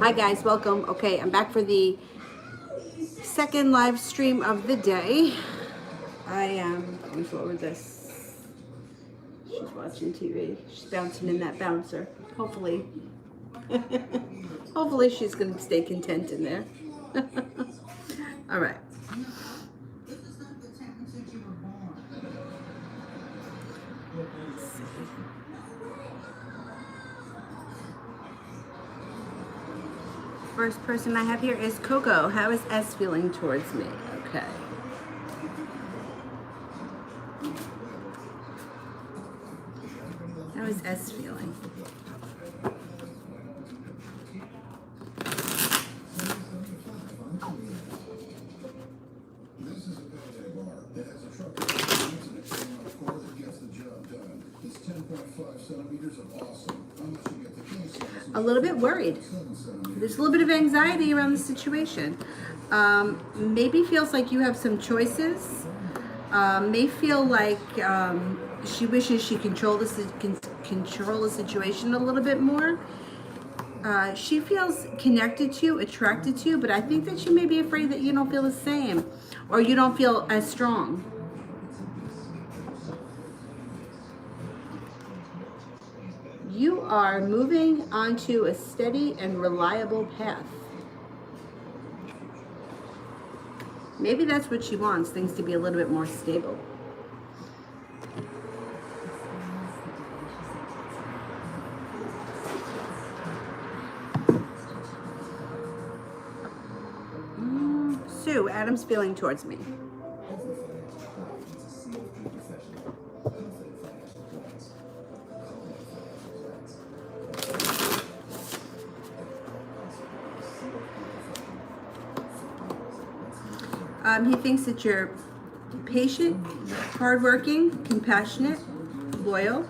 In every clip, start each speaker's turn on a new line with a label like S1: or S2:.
S1: Hi guys, welcome. Okay, I'm back for the second live stream of the day. I am going forward this. She's watching TV. She's bouncing in that bouncer. Hopefully, hopefully she's going to stay content in there. All right. Let's see. First person I have here is Coco. How is S feeling towards me? Okay. How is S feeling? A little bit worried. There's a little bit of anxiety around the situation. Maybe feels like you have some choices. May feel like she wishes she can control the situation a little bit more. She feels connected to you, attracted to you, but I think that she may be afraid that you don't feel the same or you don't feel as strong. You are moving onto a steady and reliable path. Maybe that's what she wants, things to be a little bit more stable. Sue, Adam's feeling towards me. He thinks that you're patient, hardworking, compassionate, loyal,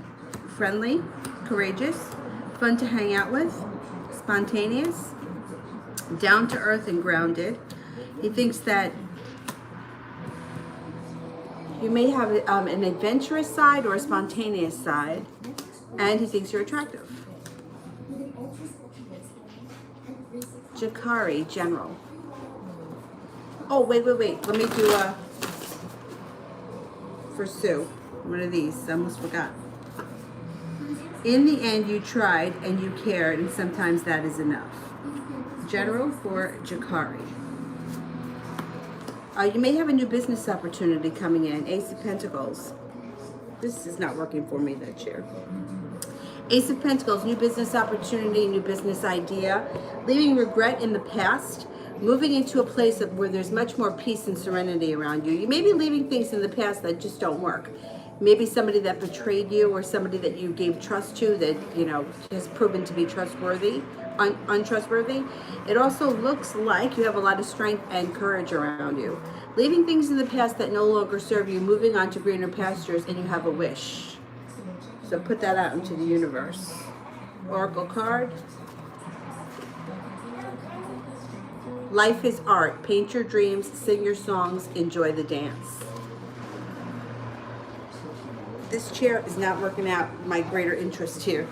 S1: friendly, courageous, fun to hang out with, spontaneous, down to earth and grounded. He thinks that you may have an adventurous side or a spontaneous side, and he thinks you're attractive. Jakari, general. Oh, wait. Let me do for Sue. One of these. I almost forgot. In the end, you tried and you cared, and sometimes that is enough. General for Jakari. You may have a new business opportunity coming in. Ace of Pentacles. This is not working for me, that chair. Ace of Pentacles, new business opportunity, new business idea. Leaving regret in the past. Moving into a place where there's much more peace and serenity around you. You may be leaving things in the past that just don't work. Maybe somebody that betrayed you or somebody that you gave trust to that, has proven to be trustworthy, untrustworthy. It also looks like you have a lot of strength and courage around you. Leaving things in the past that no longer serve you, moving on to greener pastures, and you have a wish. So put that out into the universe. Oracle card. Life is art. Paint your dreams, sing your songs, enjoy the dance. This chair is not working out my greater interest here.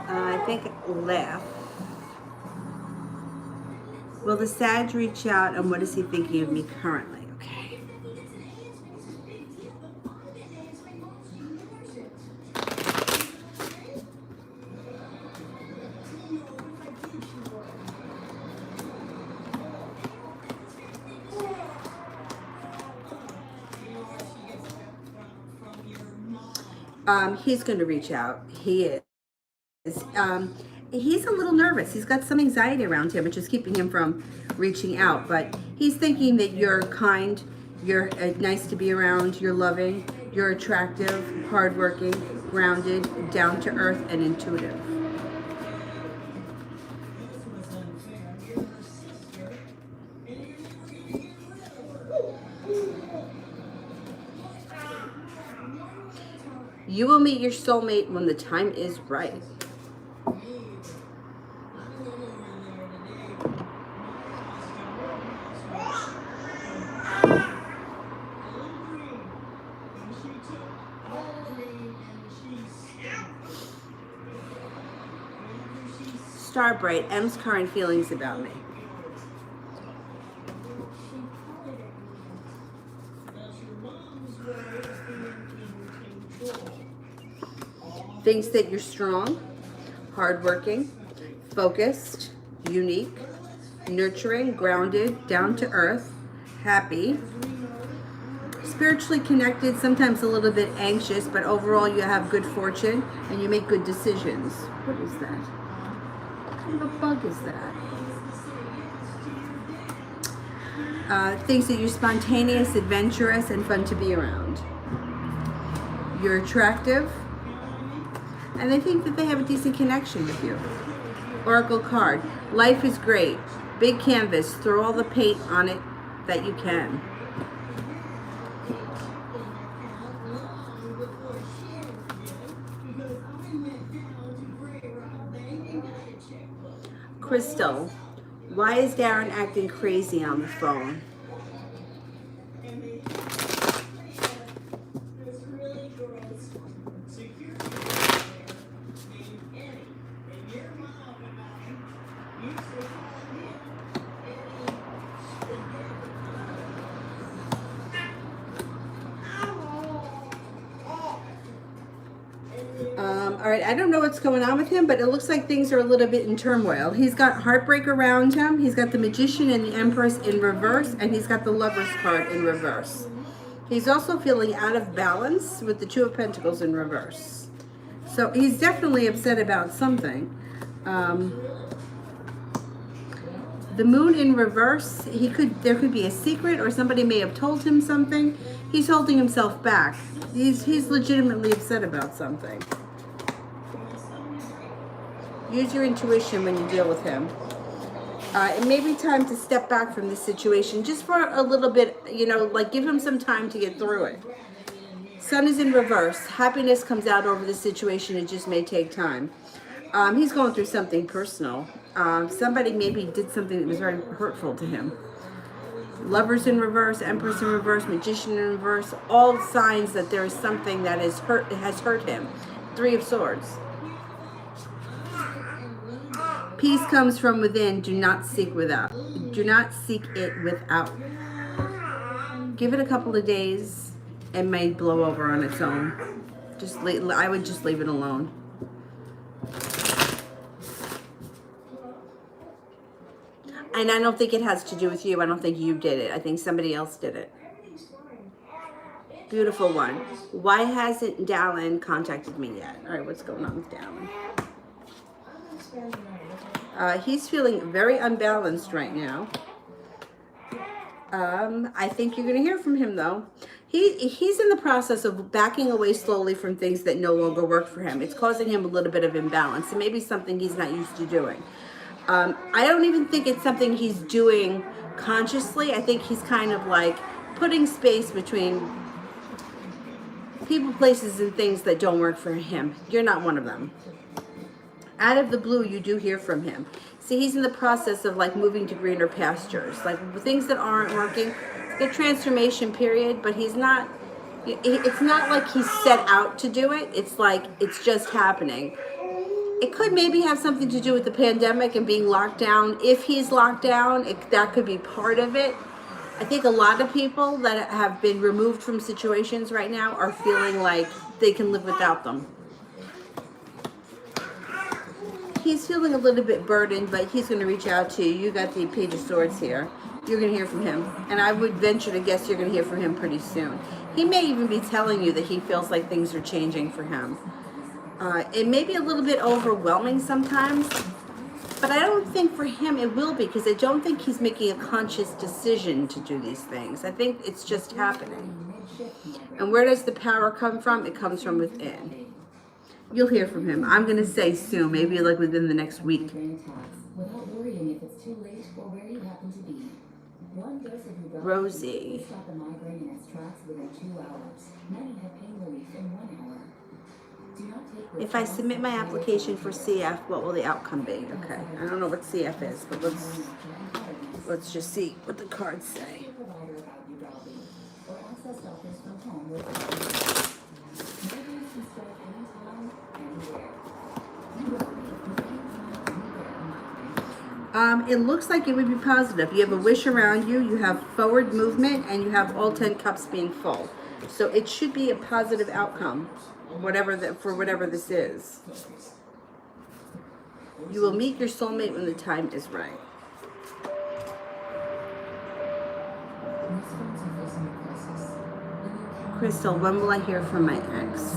S1: I think laugh. Will the Sag reach out, and what is he thinking of me currently? Okay. He's going to reach out. He is. He's a little nervous. He's got some anxiety around him, which is keeping him from reaching out. But he's thinking that you're kind, you're nice to be around, you're loving, you're attractive, hardworking, grounded, down to earth, and intuitive. You will meet your soulmate when the time is right. star bright. M's current feelings about me. Thinks that you're strong, hardworking, focused, unique, nurturing, grounded, down to earth, happy, spiritually connected, sometimes a little bit anxious, but overall you have good fortune and you make good decisions. What is that? What kind of a bug is that? Thinks that you're spontaneous, adventurous, and fun to be around. You're attractive, and they think that they have a decent connection with you. Oracle card. Life is great. Big canvas. Throw all the paint on it that you can. Crystal. Why is Darren acting crazy on the phone? All right, I don't know what's going on with him, but it looks like things are a little bit in turmoil. He's got heartbreak around him. He's got the Magician and the Empress in reverse, and he's got the Lover's card in reverse. He's also feeling out of balance with the Two of Pentacles in reverse. So he's definitely upset about something. The Moon in reverse, there could be a secret, or somebody may have told him something. He's holding himself back. He's legitimately upset about something. Use your intuition when you deal with him. It may be time to step back from this situation just for a little bit, you know, like give him some time to get through it. Sun is in reverse. Happiness comes out over the situation. It just may take time. He's going through something personal. Somebody maybe did something that was very hurtful to him. Lovers in reverse, Empress in reverse, Magician in reverse. All signs that there is something that has hurt him. Three of Swords. Peace comes from within. Do not seek without. Do not seek it without. Give it a couple of days. It may blow over on its own. I would just leave it alone. And I don't think it has to do with you. I don't think you did it. I think somebody else did it. Beautiful one. Why hasn't Dallin contacted me yet? All right, what's going on with Dallin? He's feeling very unbalanced right now. I think you're going to hear from him, though. He's in the process of backing away slowly from things that no longer work for him. It's causing him a little bit of imbalance. And maybe something he's not used to doing. I don't even think it's something he's doing consciously. I think he's kind of like putting space between people, places, and things that don't work for him. You're not one of them. Out of the blue, you do hear from him. See, he's in the process of like moving to greener pastures, like things that aren't working. It's a transformation period, but he's not. It's not like he's set out to do it. It's like it's just happening. It could maybe have something to do with the pandemic and being locked down. If he's locked down, that could be part of it. I think a lot of people that have been removed from situations right now are feeling like they can live without them. He's feeling a little bit burdened, but he's going to reach out to you. You got the Page of Swords here. You're going to hear from him. And I would venture to guess you're going to hear from him pretty soon. He may even be telling you that he feels like things are changing for him. It may be a little bit overwhelming sometimes, but I don't think for him it will be, because I don't think he's making a conscious decision to do these things. I think it's just happening. And where does the power come from? It comes from within. You'll hear from him. I'm going to say soon, maybe like within the next week. Rosie. If I submit my application for CF, what will the outcome be? Okay, I don't know what CF is, but let's just see what the cards say. It looks like it would be positive. You have a wish around you, you have forward movement, and you have all 10 cups being full. So it should be a positive outcome, for whatever this is. You will meet your soulmate when the time is right. Crystal, when will I hear from my ex?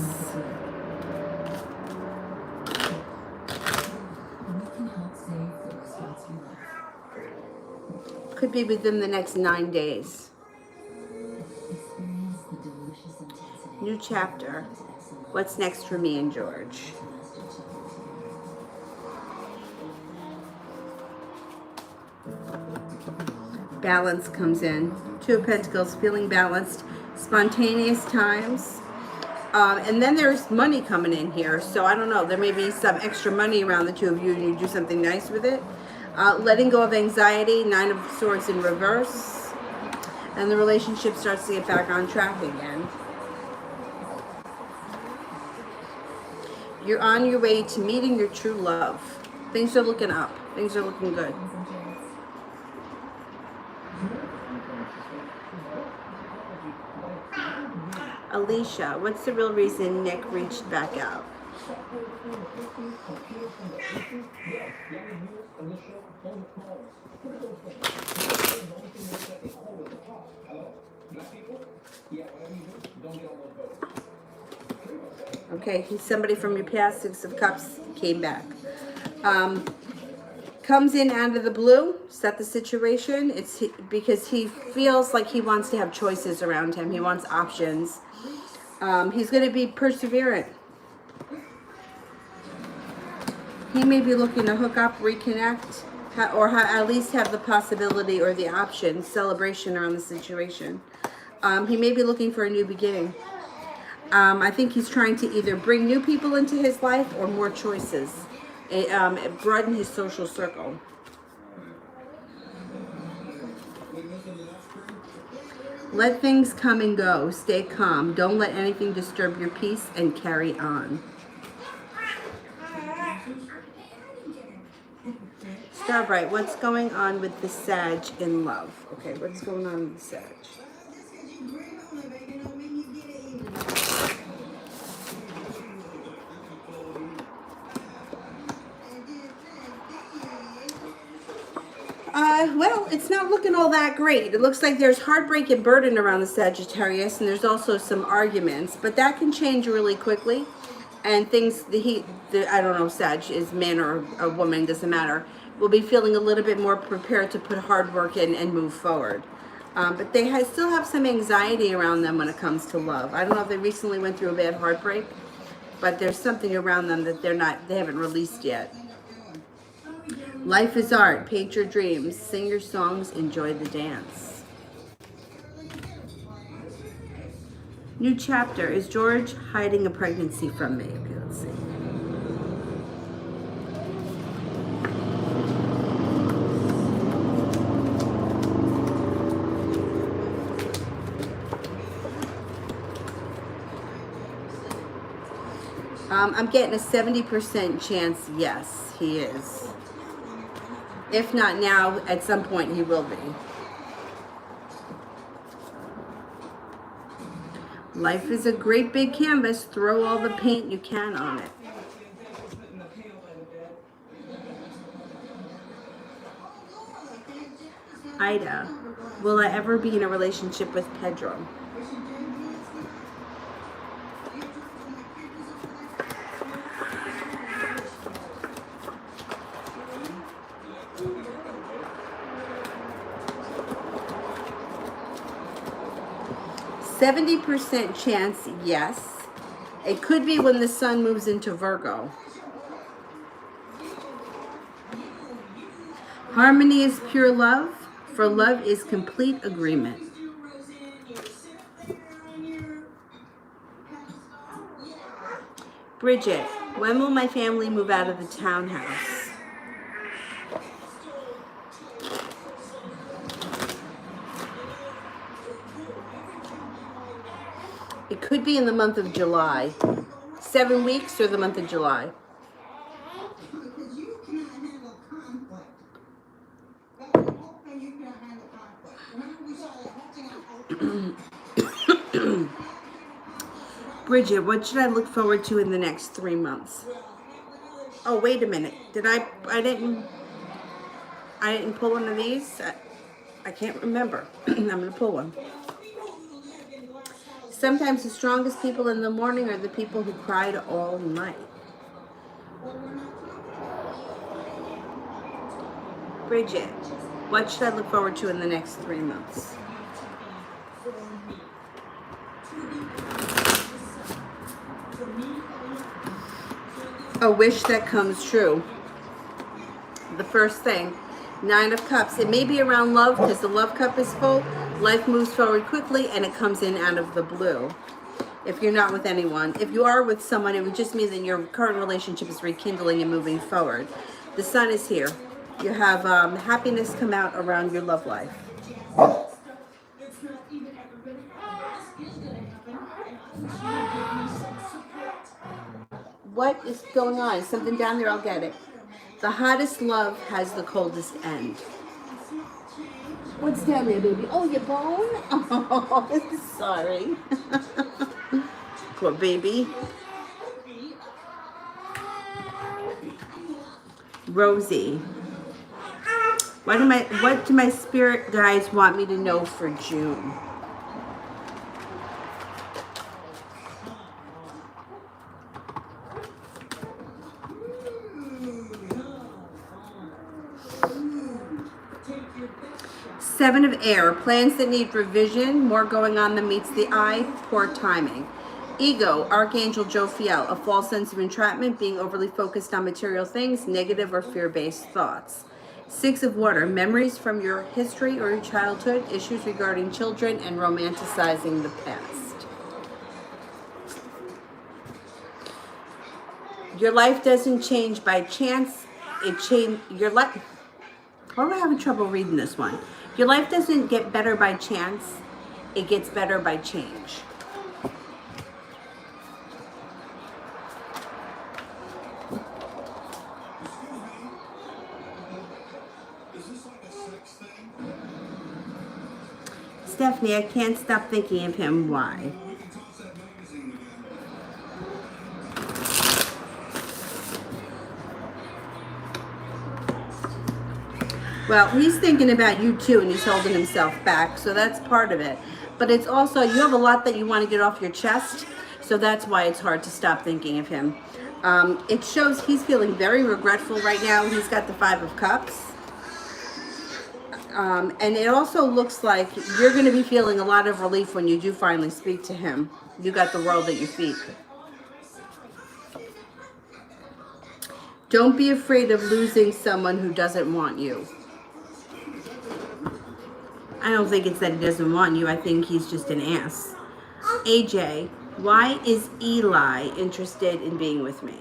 S1: Could be within the next 9 days. New chapter. What's next for me and George? Balance comes in. Two of Pentacles, feeling balanced. Spontaneous times. And then there's money coming in here. So I don't know. There may be some extra money around the two of you and you do something nice with it. Letting go of anxiety. 9 of Swords in reverse. And the relationship starts to get back on track again. You're on your way to meeting your true love. Things are looking up. Things are looking good. Alicia, what's the real reason Nick reached back out? Okay, somebody from your past, 6 of Cups, came back. Comes in out of the blue. Is that the situation? It's because he feels like he wants to have choices around him. He wants options. He's going to be perseverant. He may be looking to hook up, reconnect, or at least have the possibility or the option, celebration around the situation. He may be looking for a new beginning. I think he's trying to either bring new people into his life or more choices. Broaden his social circle. Let things come and go. Stay calm. Don't let anything disturb your peace and carry on. Starbright, what's going on with the Sag in love? Okay, what's going on with the Sag? Well, it's not looking all that great. It looks like there's heartbreak and burden around the Sagittarius, and there's also some arguments, but that can change really quickly. And things, I don't know, Sag is man or a woman, doesn't matter, will be feeling a little bit more prepared to put hard work in and move forward. But they still have some anxiety around them when it comes to love. I don't know if they recently went through a bad heartbreak, but there's something around them that they haven't released yet. Life is art. Paint your dreams. Sing your songs. Enjoy the dance. New chapter. Is George hiding a pregnancy from me? Okay, let's see. I'm getting a 70% chance, yes, he is. If not now, at some point he will be. Life is a great big canvas. Throw all the paint you can on it. Ida, will I ever be in a relationship with Pedro? %70 chance, yes. It could be when the sun moves into Virgo. Harmony is pure love, for love is complete agreement. Bridget, when will my family move out of the townhouse? It could be in the month of July. 7 weeks or the month of July. Bridget, what should I look forward to in the next 3 months? Oh, wait a minute. I didn't pull one of these? I can't remember. I'm going to pull one. Sometimes the strongest people in the morning are the people who cried all night. Bridget, what should I look forward to in the next 3 months? A wish that comes true. The first thing, 9 of Cups. It may be around love because the love cup is full. Life moves forward quickly and it comes in out of the blue. If you're not with anyone. If you are with someone, it would just mean that your current relationship is rekindling and moving forward. The sun is here. You have happiness come out around your love life. What is going on? Is something down there? I'll get it. The hottest love has the coldest end. What's down there, baby? Oh, your bone? Oh, sorry. Poor baby. Rosie. What do my spirit guides want me to know for June? Seven of Air, plans that need revision, more going on than meets the eye, poor timing. Ego, Archangel Jophiel, a false sense of entrapment, being overly focused on material things, negative or fear-based thoughts. Six of Water, memories from your history or your childhood, issues regarding children, and romanticizing the past. Your life doesn't change by chance, your life. Why am I having trouble reading this one? Your life doesn't get better by chance, it gets better by change. Stephanie, I can't stop thinking of him. Why? Well, he's thinking about you too, and he's holding himself back, so that's part of it. But it's also, you have a lot that you want to get off your chest, so that's why it's hard to stop thinking of him. It shows he's feeling very regretful right now. He's got the 5 of Cups. And it also looks like you're going to be feeling a lot of relief when you do finally speak to him. You got the world at your feet. Don't be afraid of losing someone who doesn't want you. I don't think it's that he doesn't want you. I think he's just an ass. AJ, why is Eli interested in being with me?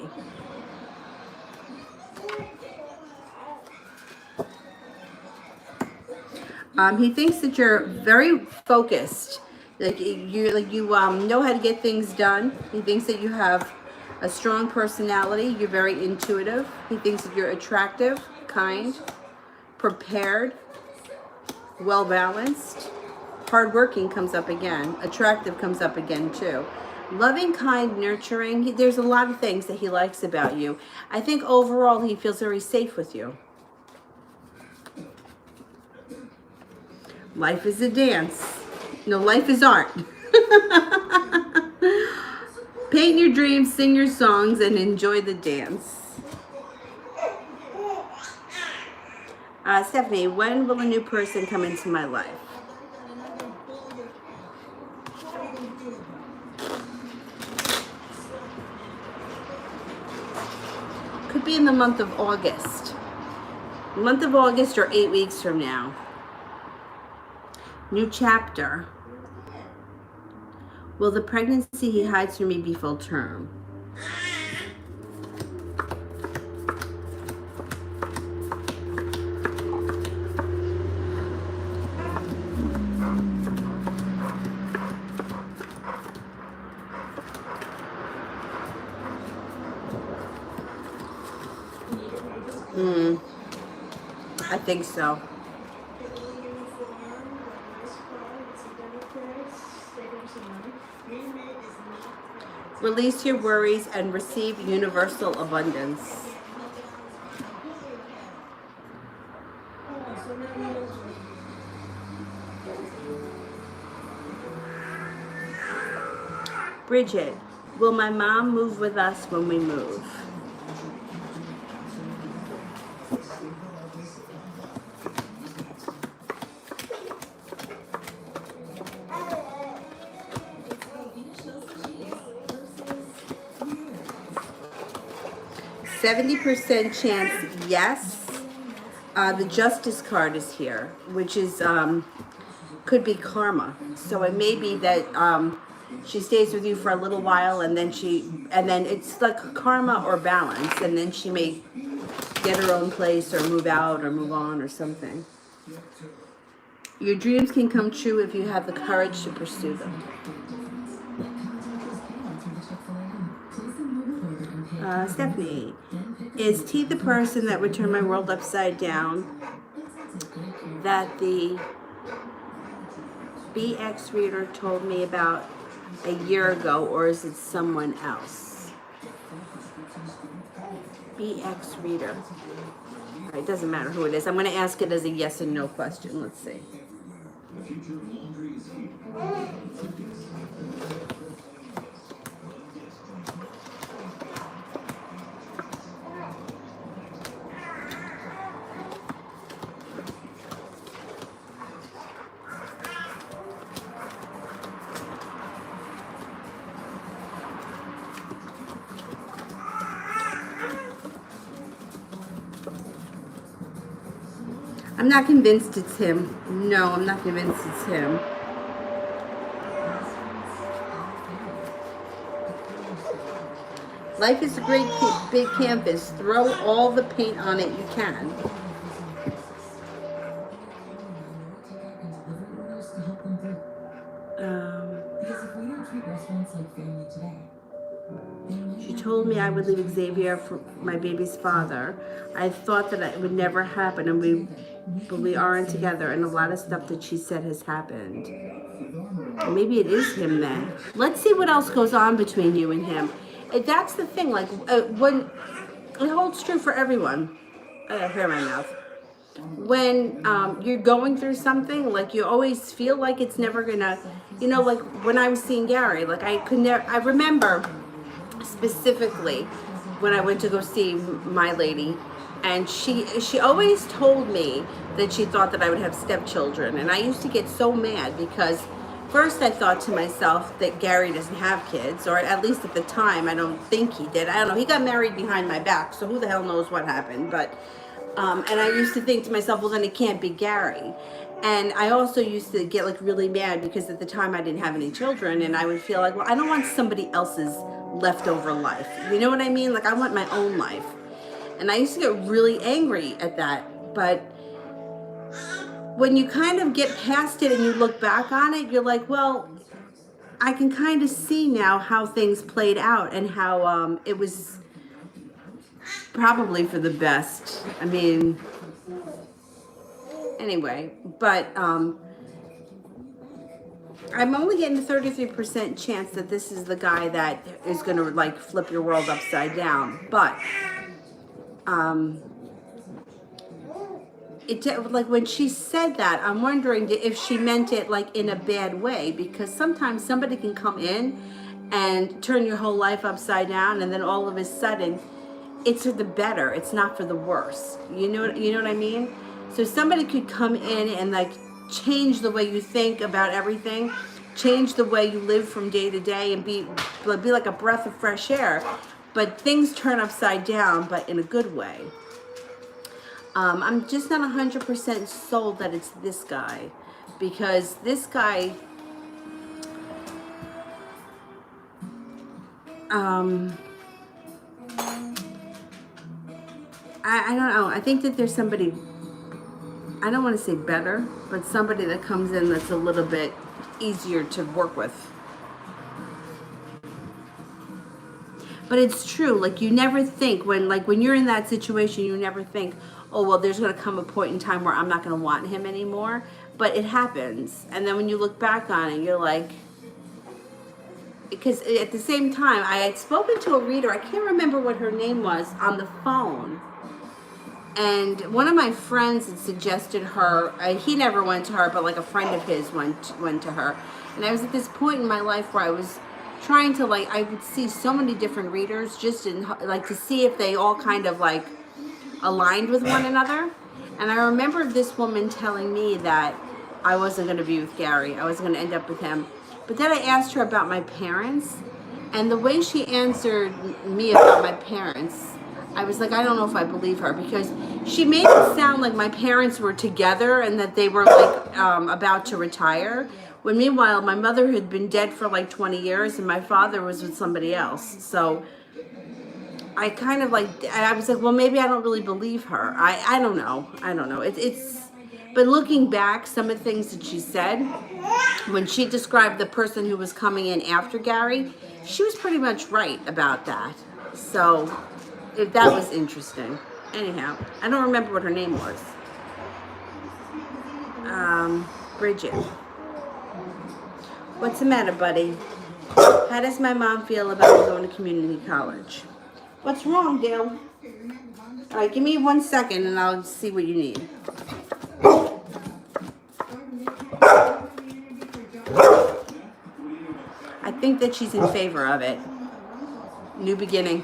S1: He thinks that you're very focused, like you know how to get things done. He thinks that you have a strong personality. You're very intuitive. He thinks that you're attractive, kind, prepared, well balanced. Hardworking comes up again. Attractive comes up again too. Loving, kind, nurturing. There's a lot of things that he likes about you. I think overall he feels very safe with you. Life is a dance. No, life is art. Paint your dreams, sing your songs, and enjoy the dance. Stephanie, when will a new person come into my life? Could be in the month of August. Month of August or 8 weeks from now. New chapter. Will the pregnancy he hides from me be full term? I think so. Release your worries and receive universal abundance. Bridget, will my mom move with us when we move? %70 chance yes. The Justice card is here, which is could be karma. So it may be that she stays with you for a little while, and then it's like karma or balance, and then she may get her own place or move out or move on or something. Your dreams can come true if you have the courage to pursue them. Stephanie, is T the person that would turn my world upside down that the BX reader told me about a year ago, or is it someone else? BX reader. All right, it doesn't matter who it is. I'm going to ask it as a yes and no question. Let's see. I'm not convinced it's him. No, I'm not convinced it's him. Life is a great big canvas. Throw all the paint on it you can. She told me I would leave Xavier for my baby's father. I thought that it would never happen, but we aren't together, and a lot of stuff that she said has happened. Maybe it is him then. Let's see what else goes on between you and him. That's the thing, like when it holds true for everyone. Hair in my mouth. When you're going through something, like you always feel like it's never gonna, like when I was seeing Gary, like I remember specifically when I went to go see my lady, and she always told me that she thought that I would have stepchildren, and I used to get so mad because first I thought to myself that Gary doesn't have kids, or at least at the time I don't think he did. I don't know, he got married behind my back, so who the hell knows what happened, but and I used to think to myself, well, then it can't be Gary. And I also used to get like really mad because at the time I didn't have any children, and I would feel like, well, I don't want somebody else's leftover life. You know what I mean? Like I want my own life. And I used to get really angry at that. But when you kind of get past it and you look back on it, you're like, well, I can kind of see now how things played out and how it was probably for the best. I mean, anyway, but I'm only getting a 33% chance that this is the guy that is going to like flip your world upside down. But like when she said that, I'm wondering if she meant it like in a bad way, because sometimes somebody can come in and turn your whole life upside down, and then all of a sudden it's for the better. It's not for the worse. You know what I mean? So somebody could come in and like change the way you think about everything, change the way you live from day to day, and be like a breath of fresh air. But things turn upside down, but in a good way. I'm just not 100% sold that it's this guy, because this guy, I don't know. I think that there's somebody, I don't want to say better, but somebody that comes in that's a little bit easier to work with. But it's true, like you never think when you're in that situation, you never think, oh, well, there's going to come a point in time where I'm not going to want him anymore. But it happens. And then when you look back on it, you're like, because at the same time, I had spoken to a reader, I can't remember what her name was, on the phone. And one of my friends had suggested her, he never went to her, but like a friend of his went to her. And I was at this point in my life where I was trying to, like, I would see so many different readers just in, like, to see if they all kind of like aligned with one another. And I remember this woman telling me that I wasn't going to be with Gary. I wasn't going to end up with him. But then I asked her about my parents, and the way she answered me about my parents, I was like, I don't know if I believe her, because she made it sound like my parents were together and that they were like about to retire. When meanwhile, my mother had been dead for like 20 years and my father was with somebody else. So I kind of like, I was like, well, maybe I don't really believe her. I don't know. But looking back, some of the things that she said, when she described the person who was coming in after Gary, she was pretty much right about that. So that was interesting. Anyhow, I don't remember what her name was. Bridget. What's the matter, buddy? How does my mom feel about going to community college? What's wrong, Dale? All right, give me 1 second and I'll see what you need. I think that she's in favor of it. New beginning.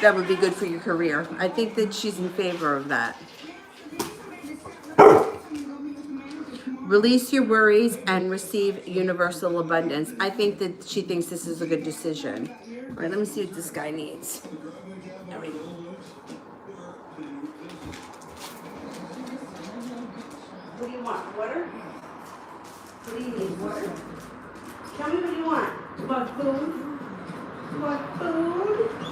S1: That would be good for your career. I think that she's in favor of that. Release your worries and receive universal abundance. I think that she thinks this is a good decision. All right, let me see what this guy needs. There we go. What do you want? Water? What do you need? Water? Tell me what you want. You want food? You want food?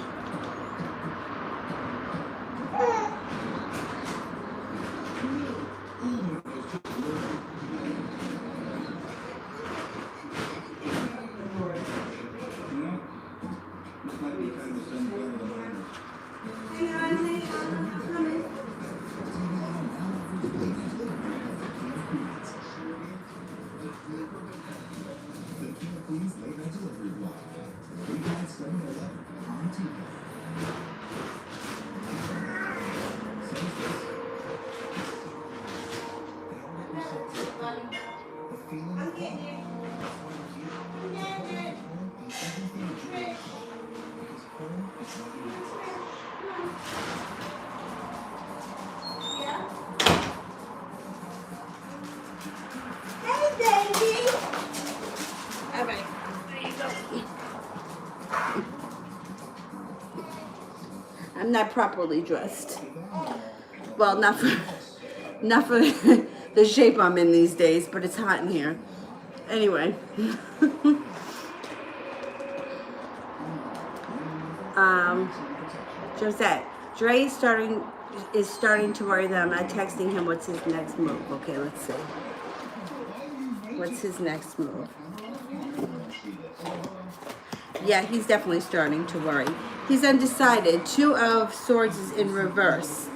S1: I'm not properly dressed. Well, not for the shape I'm in these days, but it's hot in here. Anyway. Josette, Dre is starting to worry that I'm not texting him. What's his next move? Okay, let's see. What's his next move? Yeah, he's definitely starting to worry. He's undecided. 2 of Swords is in reverse.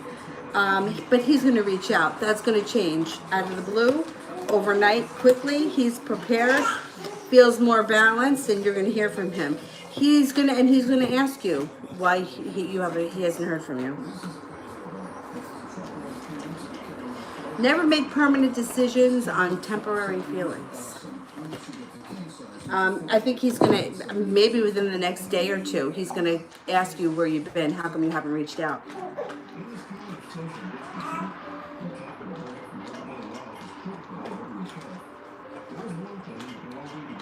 S1: But he's going to reach out. That's going to change out of the blue, overnight, quickly. He's prepared, feels more balanced, and you're going to hear from him. He's going to ask you why he hasn't heard from you. Never make permanent decisions on temporary feelings. I think he's going to, maybe within the next day or 2, he's going to ask you where you've been. How come you haven't reached out?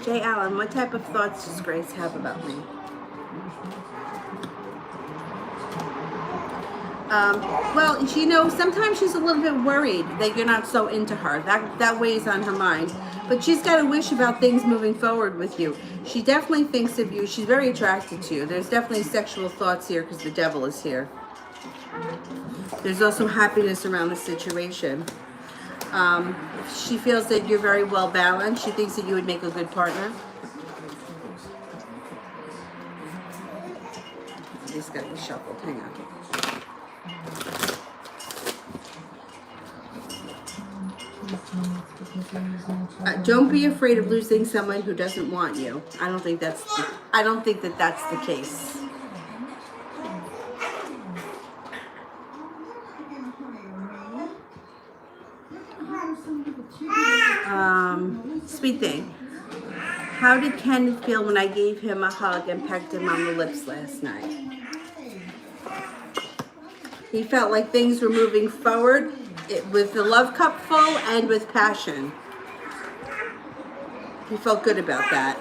S1: Jay Allen, what type of thoughts does Grace have about me? Well, you know, sometimes she's a little bit worried that you're not so into her. That weighs on her mind. But she's got a wish about things moving forward with you. She definitely thinks of you. She's very attracted to you. There's definitely sexual thoughts here because the devil is here. There's also happiness around the situation. She feels that you're very well balanced. She thinks that you would make a good partner. This got to be shuffled. Hang on. Don't be afraid of losing someone who doesn't want you. I don't think that's the case. Sweet thing. How did Ken feel when I gave him a hug and pecked him on the lips last night? He felt like things were moving forward with the love cup full and with passion. He felt good about that.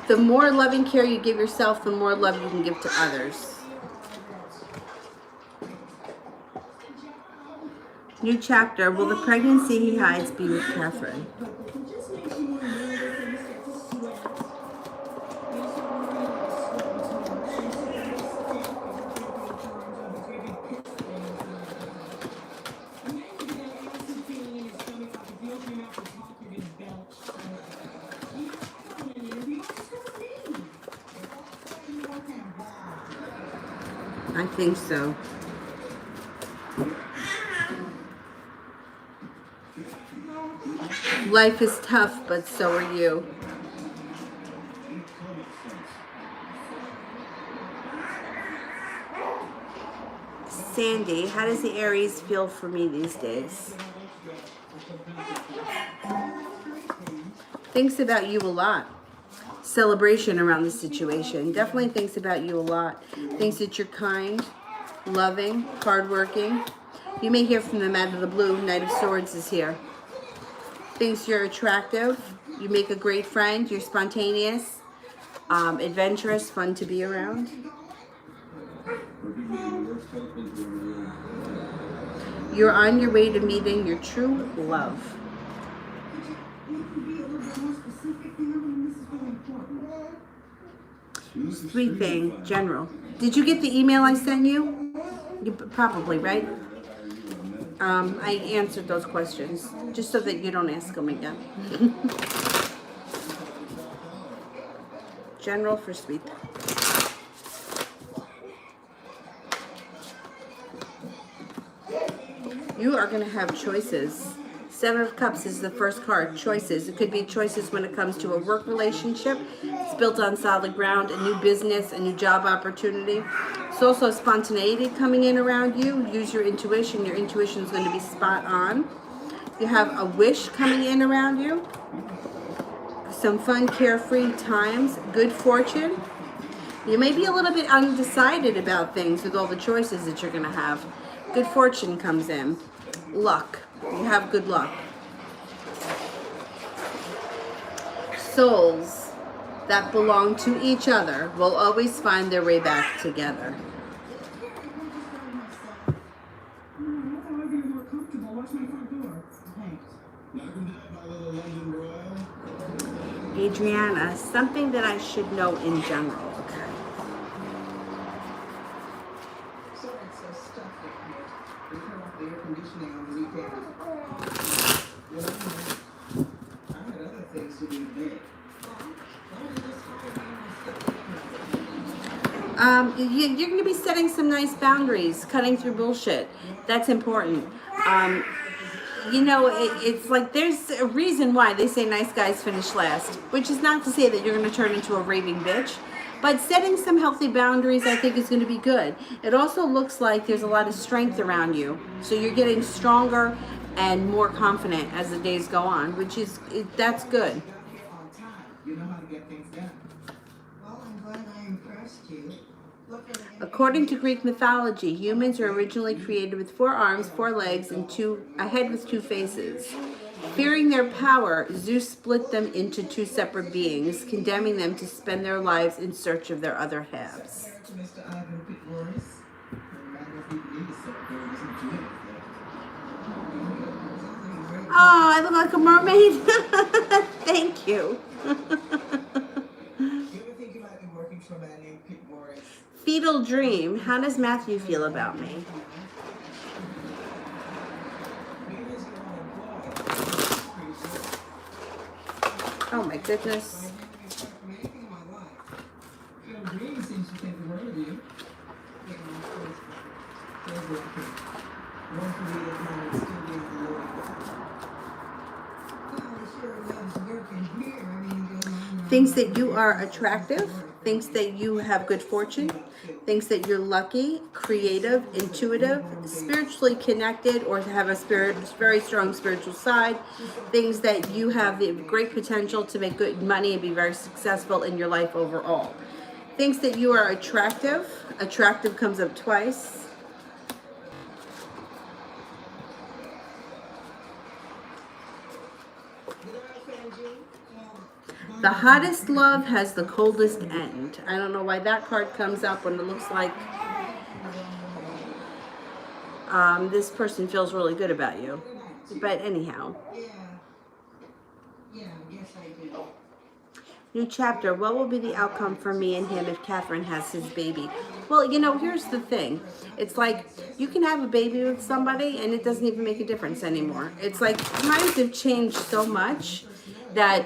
S1: The more loving care you give yourself, the more love you can give to others. New chapter. Will the pregnancy he hides be with Catherine? I think so. Life is tough, but so are you. Sandy, how does the Aries feel for me these days? Thinks about you a lot. Celebration around the situation. Definitely thinks about you a lot. Thinks that you're kind, loving, hardworking. You may hear from them out of the blue. Knight of Swords is here. Thinks you're attractive. You make a great friend. You're spontaneous, adventurous, fun to be around. You're on your way to meeting your true love. Sweet thing, General. Did you get the email I sent you? You probably, right? I answered those questions just so that you don't ask them again. General for sweet. You are going to have choices. Seven of Cups is the first card, choices. It could be choices when it comes to a work relationship. It's built on solid ground, a new business, a new job opportunity. It's also spontaneity coming in around you. Use your intuition. Your intuition is going to be spot on. You have a wish coming in around you. Some fun, carefree times. Good fortune. You may be a little bit undecided about things with all the choices that you're going to have. Good fortune comes in. Luck. You have good luck. Souls that belong to each other will always find their way back together. Adriana, something that I should know in general. Okay. You're going to be setting some nice boundaries, cutting through bullshit. That's important. You know, it's like there's a reason why they say nice guys finish last, which is not to say that you're going to turn into a raving bitch. But setting some healthy boundaries, I think, is going to be good. It also looks like there's a lot of strength around you. So you're getting stronger and more confident as the days go on, which is, that's good.
S2: You know how to get things done. Well, I'm glad I impressed you.
S1: According to Greek mythology, humans were originally created with 4 arms, 4 legs, and a head with 2 faces. Fearing their power, Zeus split them into 2 separate beings, condemning them to spend their lives in search of their other halves. Oh, I look like a mermaid. Thank you. Fetal dream. How does Matthew feel about me? Oh my goodness.
S2: Want to be at home and still be in the Lord. Well, he sure loves working here. I mean, he goes on.
S1: Thinks that you are attractive, thinks that you have good fortune, thinks that you're lucky, creative, intuitive, spiritually connected, or have a very strong spiritual side, thinks that you have the great potential to make good money and be very successful in your life overall. Thinks that you are attractive. Attractive comes up twice. The hottest love has the coldest end. I don't know why that card comes up when it looks like this person feels really good about you. But anyhow.
S2: Yeah, yes I do.
S1: New chapter. What will be the outcome for me and him if Catherine has his baby? Well, you know, here's the thing. It's like you can have a baby with somebody and it doesn't even make a difference anymore. It's like times have changed so much that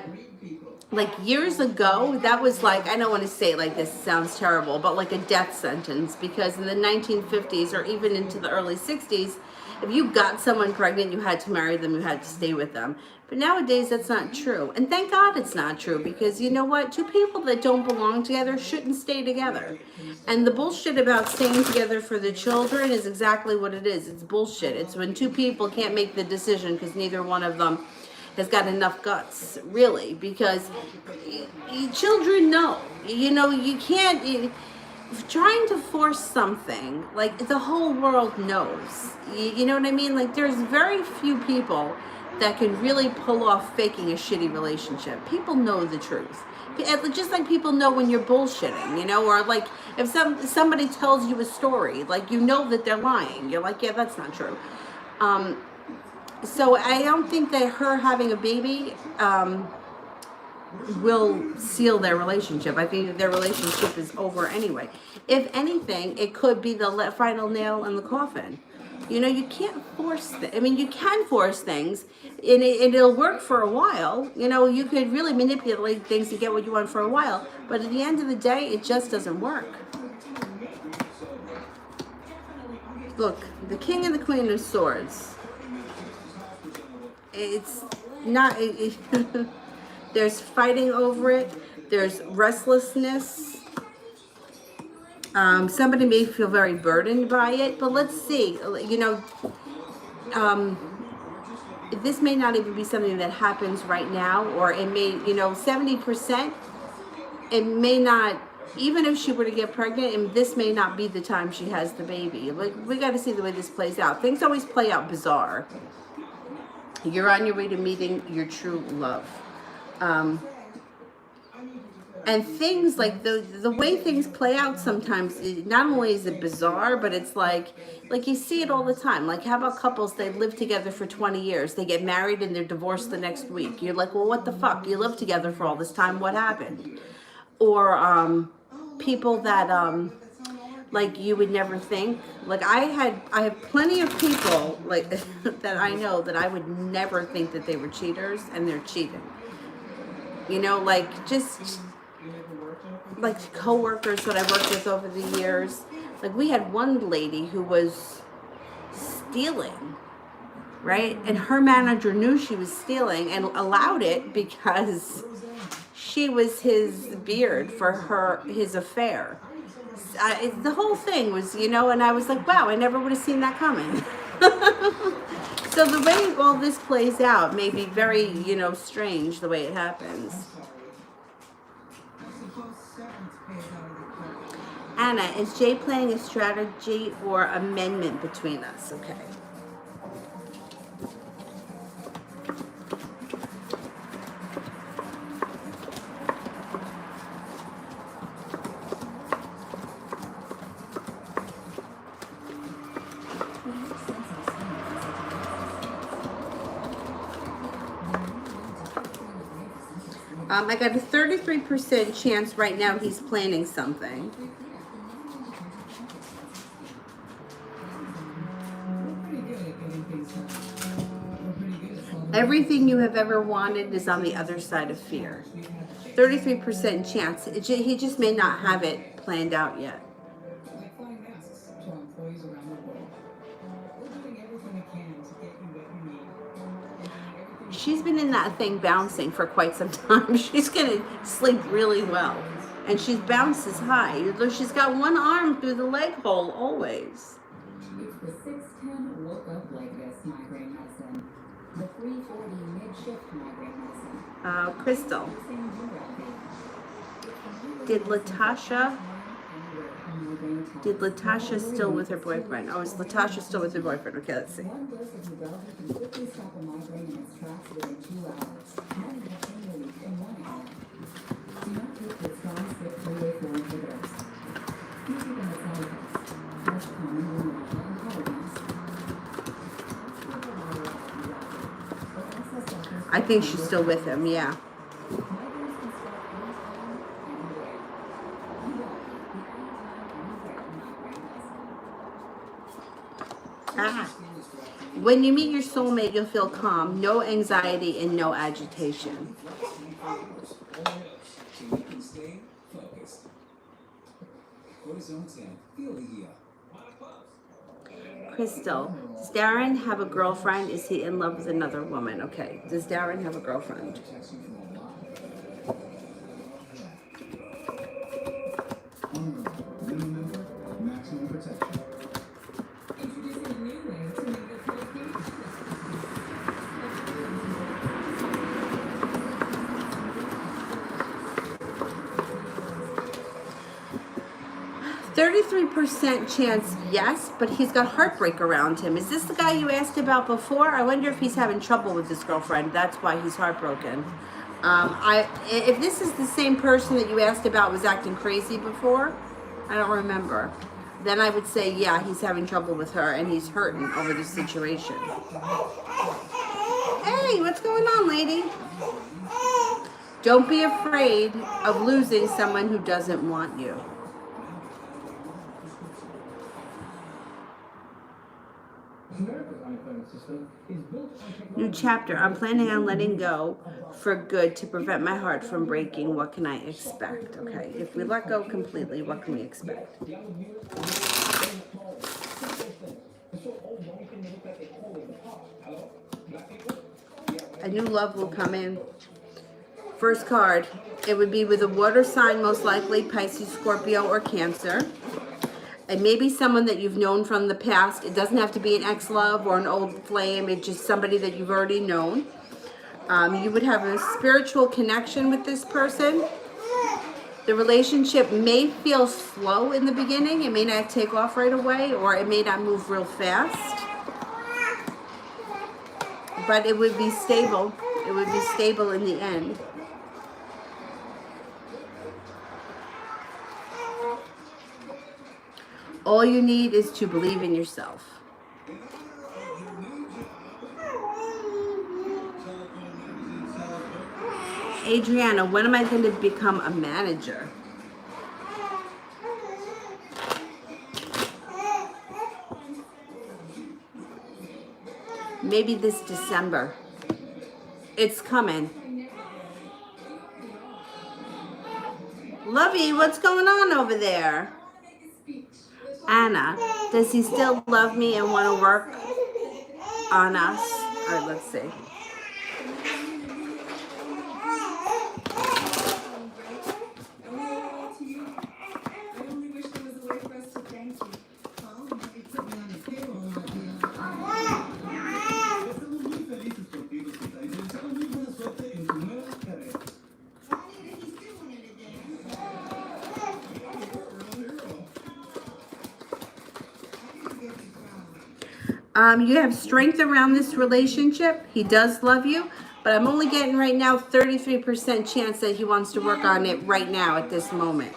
S1: like years ago, that was like, I don't want to say it like this, it sounds terrible, but like a death sentence, because in the 1950s or even into the early 60s, if you got someone pregnant, you had to marry them, you had to stay with them. But nowadays, that's not true. And thank God it's not true, because you know what? Two people that don't belong together shouldn't stay together. And the bullshit about staying together for the children is exactly what it is. It's bullshit. It's when two people can't make the decision because neither one of them has got enough guts, really, because children know. You know, you can't, trying to force something, like the whole world knows. You know what I mean? Like there's very few people that can really pull off faking a shitty relationship. People know the truth. Just like people know when you're bullshitting, you know, or like if somebody tells you a story, like you know that they're lying. You're like, yeah, that's not true. So I don't think that her having a baby will seal their relationship. I think that their relationship is over anyway. If anything, it could be the final nail in the coffin. You know, you can't force I mean, you can force things, and it'll work for a while. You know, you could really manipulate things to get what you want for a while, but at the end of the day, it just doesn't work. Look, the King and the Queen of Swords. It's not, there's fighting over it. There's restlessness. Somebody may feel very burdened by it, but let's see, you know, this may not even be something that happens right now, or it may, you know, 70%, it may not, even if she were to get pregnant, and this may not be the time she has the baby. Like, we got to see the way this plays out. Things always play out bizarre. You're on your way to meeting your true love. And things like the way things play out sometimes, not only is it bizarre, but it's like you see it all the time. Like, how about couples, they live together for 20 years, they get married and they're divorced the next week. You're like, well, what the fuck? You lived together for all this time, what happened? Or people that like you would never think. Like I have plenty of people like that I know that I would never think that they were cheaters, and they're cheating. You know, like just like coworkers that I worked with over the years. Like we had one lady who was stealing, right? And her manager knew she was stealing and allowed it because she was his beard for his affair. The whole thing was, you know, and I was like, wow, I never would have seen that coming. So the way all this plays out may be very, you know, strange the way it happens. Anna, is Jay playing a strategy or amendment between us? Okay. I got a 33% chance right now he's planning something. Everything you have ever wanted is on the other side of fear. 33% chance. He just may not have it planned out yet. she's been in that thing bouncing for quite some time. She's gonna sleep really well. And she bounces high. She's got one arm through the leg hole always.
S3: It's the 610 woke up like this migraine medicine. The 340 mid-shift migraine medicine.
S1: Crystal. Did Latasha still with her boyfriend? Oh, is Latasha still with her boyfriend? Okay, let's see.
S3: One dose of Ubrelvy can quickly stop a migraine in its tracks within 2 hours. Medication relief in 1 hour. Do not take the strong CYP3A4 inhibitors. Please keep them at side effects. Most common rheumatia and cold.
S1: I think she's still with him, yeah. When you meet your soulmate, you'll feel calm, no anxiety, and no agitation. Crystal, does Darren have a girlfriend? Is he in love with another woman? Okay, does Darren have a girlfriend?
S4: Maximum protection. 33% chance, yes, but he's got heartbreak around him. Is this the guy you asked about before? I wonder if he's having trouble with his girlfriend. That's why he's heartbroken. If this is the same person that you asked about was acting crazy before, I don't remember, then I would say, yeah, he's having trouble with her and he's hurting over the situation. Hey, what's going on, lady? Don't be afraid of losing someone who doesn't want you. New chapter. I'm planning on letting go for good to prevent my heart from breaking. What can I expect? Okay, if we let go completely, what can we expect? A new love will come in. First card. It would be with a water sign, most likely Pisces, Scorpio, or Cancer. It may be someone that you've known from the past. It doesn't have to be an ex-love or an old flame. It's just somebody that you've already known. You would have a spiritual connection with this person. The relationship may feel slow in the beginning. It may not take off right away, or it may not move real fast. But it would be stable. It would be stable in the end. All you need is to believe in yourself. Adriana, when am I going to become a manager? Maybe this December. It's coming. Lovey, what's going on over there? Anna, does he still love me and want to work on us? All right, let's see. You have strength around this relationship. He does love you, but I'm only getting right now 33% chance that he wants to work on it right now at this moment.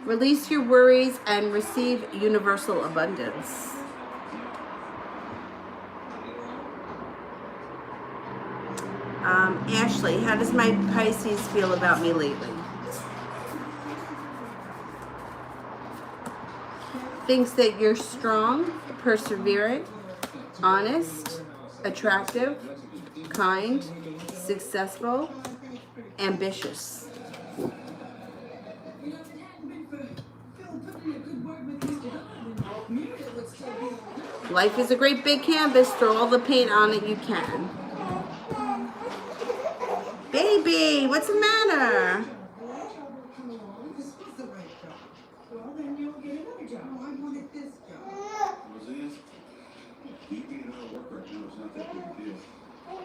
S4: Release your worries and receive universal abundance. Ashley, how does my Pisces feel about me lately? Thinks that you're strong, perseverant, honest, attractive, kind, successful, ambitious. Life is a great big canvas. Throw all the paint on it you can. Baby, what's the matter?
S2: This was the right job.
S3: Well, then you'll get another job.
S2: No, I wanted this job.
S5: Roseanne, you being out of work right now is not that big a deal.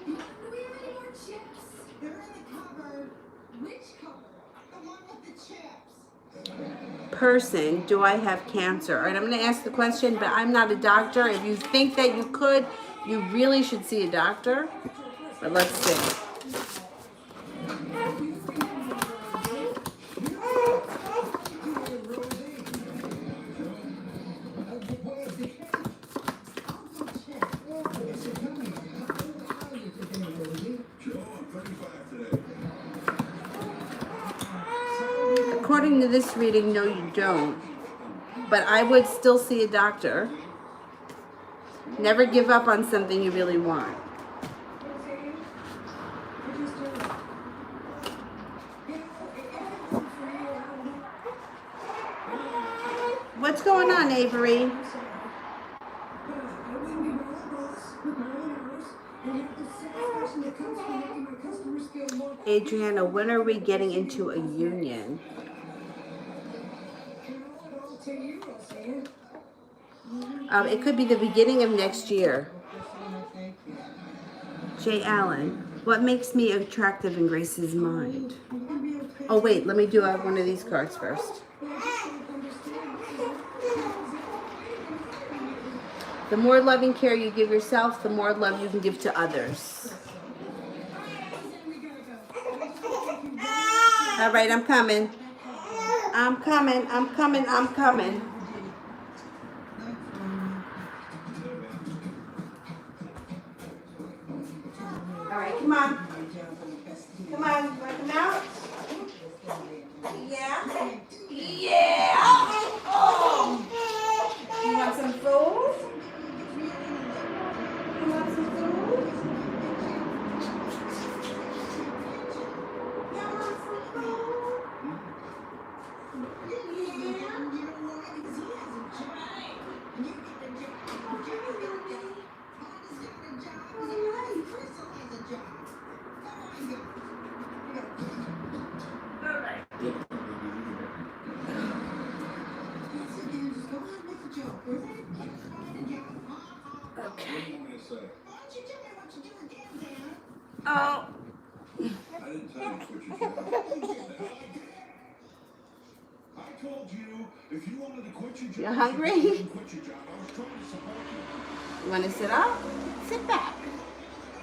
S3: Do we have any more chips?
S2: They're in the cupboard.
S3: Which cupboard?
S2: The one with the chips.
S4: Person, do I have cancer? All right, I'm going to ask the question, but I'm not a doctor. If you think that you could, you really should see a doctor. But let's see. According to this reading, no, you don't. But I would still see a doctor. Never give up on something you really want. What's going on, Avery? Adriana, when are we getting into a union? It could be the beginning of next year. Jay Allen, what makes me attractive in Grace's mind? Oh wait, let me do one of these cards first. The more loving care you give yourself, the more love you can give to others. All right, I'm coming. I'm coming, I'm coming, I'm coming. All right, come on. Come on, want to come out? Yeah? Yeah! Oh! You want some food? You want some food? You want some food? Okay. Oh.
S5: I didn't tell you to quit your job. I told you if you wanted to quit your job,
S4: You hungry?
S5: you shouldn't quit your job. I was trying to support you.
S4: You want to sit up? Sit back.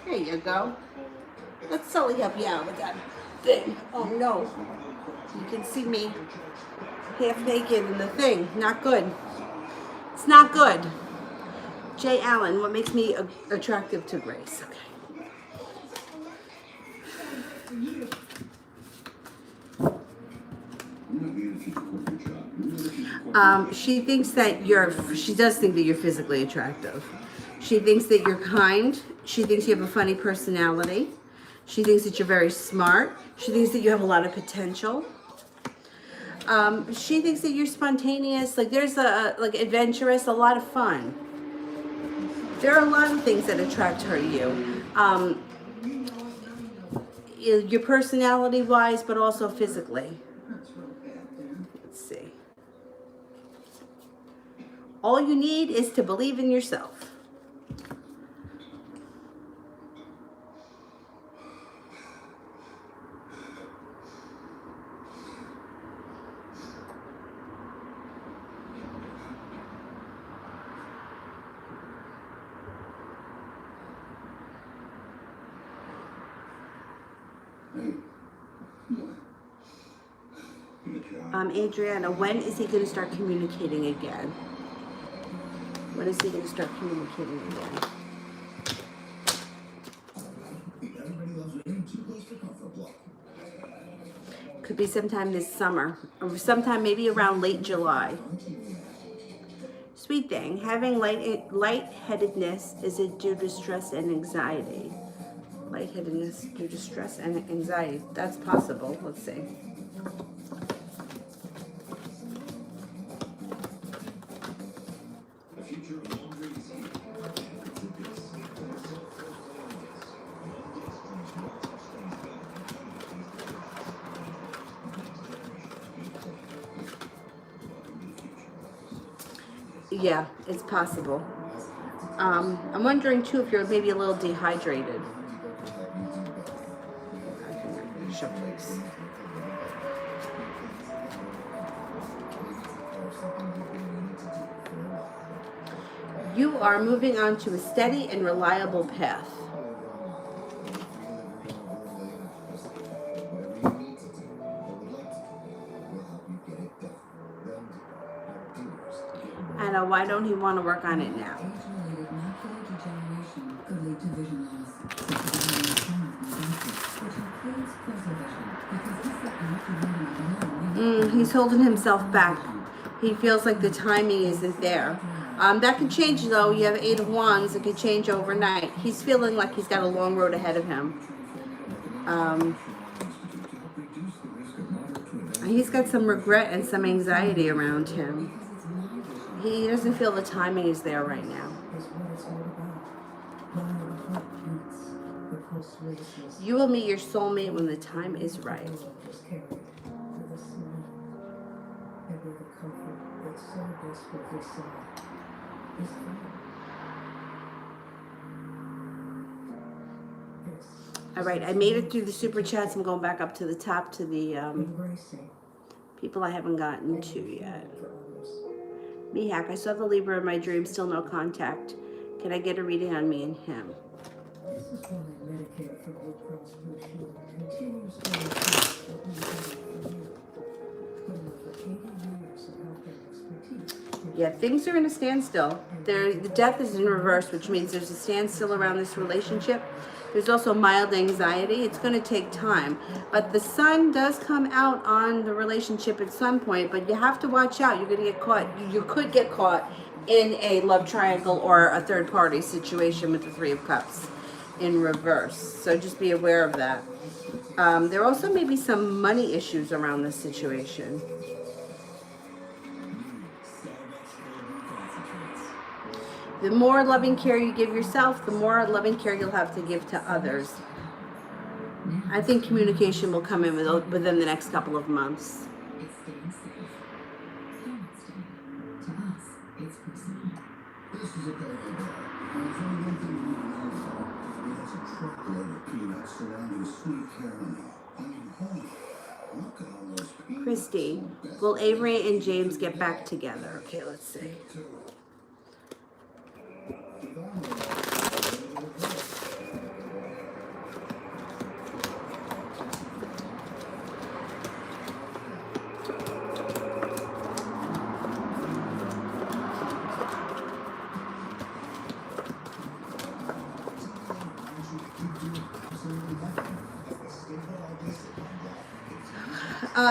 S4: There you go. Let's slowly help you out with that thing. Oh no. You can see me half naked in the thing. Not good. It's not good. Jay Allen, what makes me attractive to Grace? Okay. She thinks that she does think that you're physically attractive. She thinks that you're kind. She thinks you have a funny personality. She thinks that you're very smart. She thinks that you have a lot of potential. She thinks that you're spontaneous, like there's like adventurous, a lot of fun. There are a lot of things that attract her to you. Your personality wise, but also physically. Let's see. All you need is to believe in yourself. Adriana, when is he going to start communicating again? When is he going to start communicating again? Could be sometime this summer, or sometime maybe around late July. Sweet thing, having lightheadedness, is it due to stress and anxiety? Lightheadedness due to stress and anxiety. That's possible. Let's see.
S5: The future of laundry is here.
S4: Yeah, it's possible. I'm wondering too if you're maybe a little dehydrated. Sure, please. You are moving on to a steady and reliable path. Anna, why don't he want to work on it now?
S3: Age-related macular degeneration could lead to vision loss. Which includes closer vision, because this is not
S4: He's holding himself back. He feels like the timing isn't there. That could change though. You have 8 of Wands. It could change overnight. He's feeling like he's got a long road ahead of him. He's got some regret and some anxiety around him. He doesn't feel the timing is there right now. You will meet your soulmate when the time is right. All right, I made it through the super chats. I'm going back up to the top to the people I haven't gotten to yet. Mihak, I saw the Libra in my dream, still no contact. Can I get a reading on me and him?
S3: This is why Medicare for Blue Cross Blue Shield continues to
S4: Yeah, things are in a standstill. The death is in reverse, which means there's a standstill around this relationship. There's also mild anxiety. It's going to take time. But the sun does come out on the relationship at some point, but you have to watch out. You're going to get caught. You could get caught in a love triangle or a third party situation with the 3 of Cups in reverse. So just be aware of that. There also may be some money issues around this situation. The more loving care you give yourself, the more loving care you'll have to give to others. I think communication will come in within the next couple of months. Christy, will Avery and James get back together? Okay, let's see.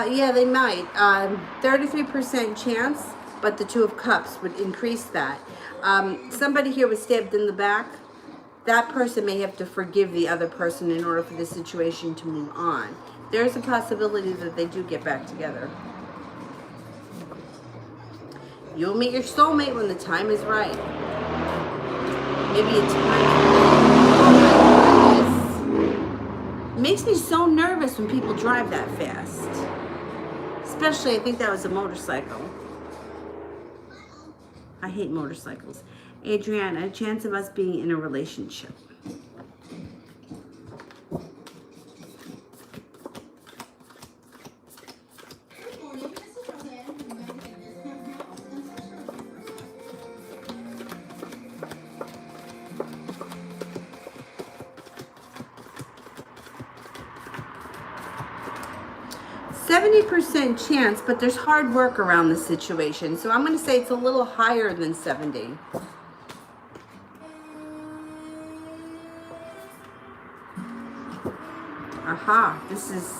S4: Yeah, they might. 33% chance, but the 2 of Cups would increase that. Somebody here was stabbed in the back. That person may have to forgive the other person in order for the situation to move on. There's a possibility that they do get back together. You'll meet your soulmate when the time is right. Maybe a time. Oh my goodness. It makes me so nervous when people drive that fast. Especially, I think that was a motorcycle. I hate motorcycles. Adriana, a chance of us being in a relationship.
S2: Good morning, this is Roseanne from the Business Penthouse and Social.
S4: 70% chance, but there's hard work around the situation. So I'm going to say it's a little higher than 70. Aha, this is,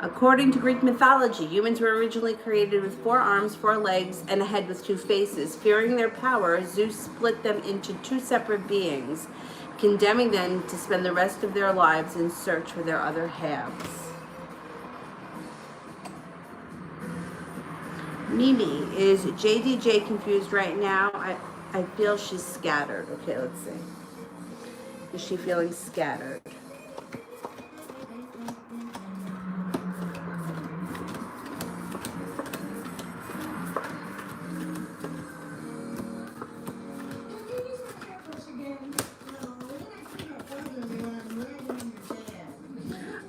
S4: according to Greek mythology, humans were originally created with 4 arms, 4 legs, and a head with 2 faces. Fearing their power, Zeus split them into 2 separate beings, condemning them to spend the rest of their lives in search for their other halves. Mimi, is JDJ confused right now? I feel she's scattered. Okay, let's see. Is she feeling scattered?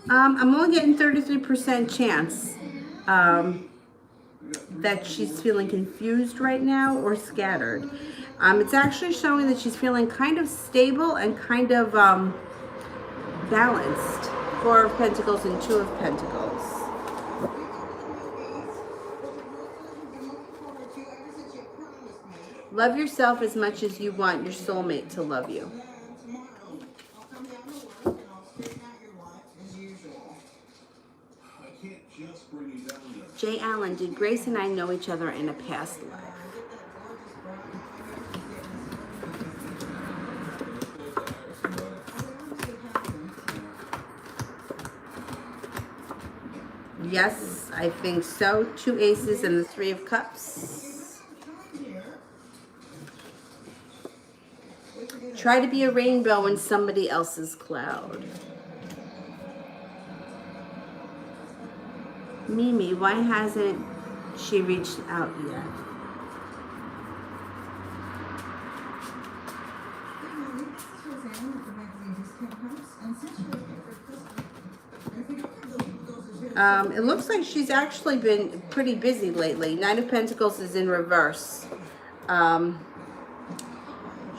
S4: I'm only getting 33% chance that she's feeling confused right now or scattered. It's actually showing that she's feeling kind of stable and kind of balanced. Four of Pentacles and Two of Pentacles. Love yourself as much as you want your soulmate to love you. Jay Allen, did Grace and I know each other in a past life? Yes, I think so. Two aces and the Three of Cups. Try to be a rainbow in somebody else's cloud. Mimi, why hasn't she reached out yet? It looks like she's actually been pretty busy lately. Nine of Pentacles is in reverse.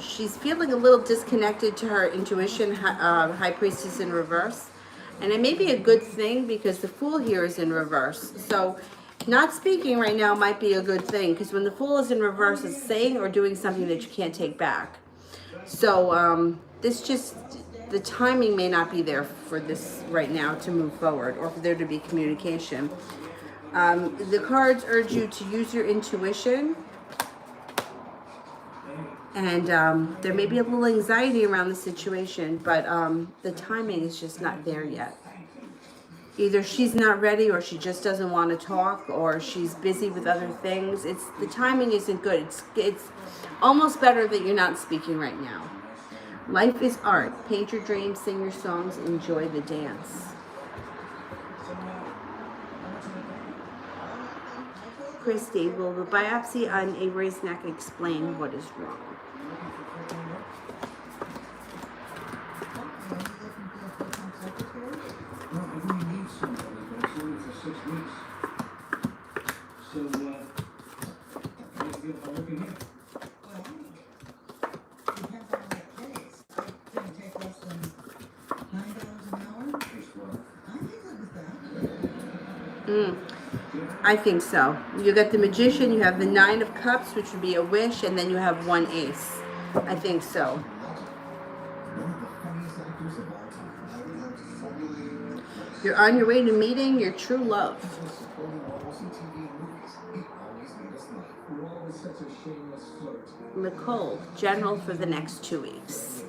S4: She's feeling a little disconnected to her intuition. High Priestess in reverse. And it may be a good thing because the Fool here is in reverse. So not speaking right now might be a good thing, because when the Fool is in reverse, it's saying or doing something that you can't take back. So the timing may not be there for this right now to move forward, or for there to be communication. The cards urge you to use your intuition. And there may be a little anxiety around the situation, but the timing is just not there yet. Either she's not ready, or she just doesn't want to talk, or she's busy with other things. The timing isn't good. It's almost better that you're not speaking right now. Life is art. Paint your dreams, sing your songs, enjoy the dance. Christy, will the biopsy on Avery's neck explain what is wrong? I think so. You got the Magician, you have the Nine of Cups, which would be a wish, and then you have one ace. I think so. You're on your way to meeting your true love. Nicole, general for the next 2 weeks.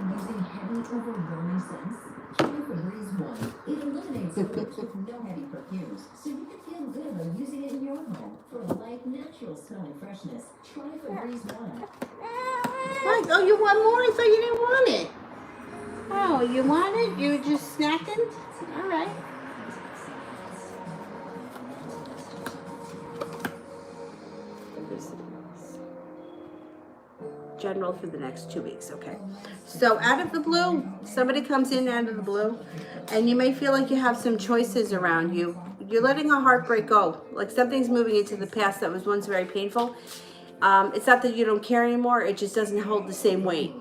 S3: Using heavy overwhelming scents. Try Febreze One. It eliminates smells with no heavy perfumes, so you can feel good about using it in your home. For a light, natural smell and freshness, try Febreze One.
S4: What? Oh, you want more? I thought you didn't want it. Oh, you want it? You were just snacking? All right. General for the next 2 weeks. Okay. So out of the blue, somebody comes in out of the blue, and you may feel like you have some choices around you. You're letting a heartbreak go. Like something's moving into the past that was once very painful. It's not that you don't care anymore. It just doesn't hold the same weight.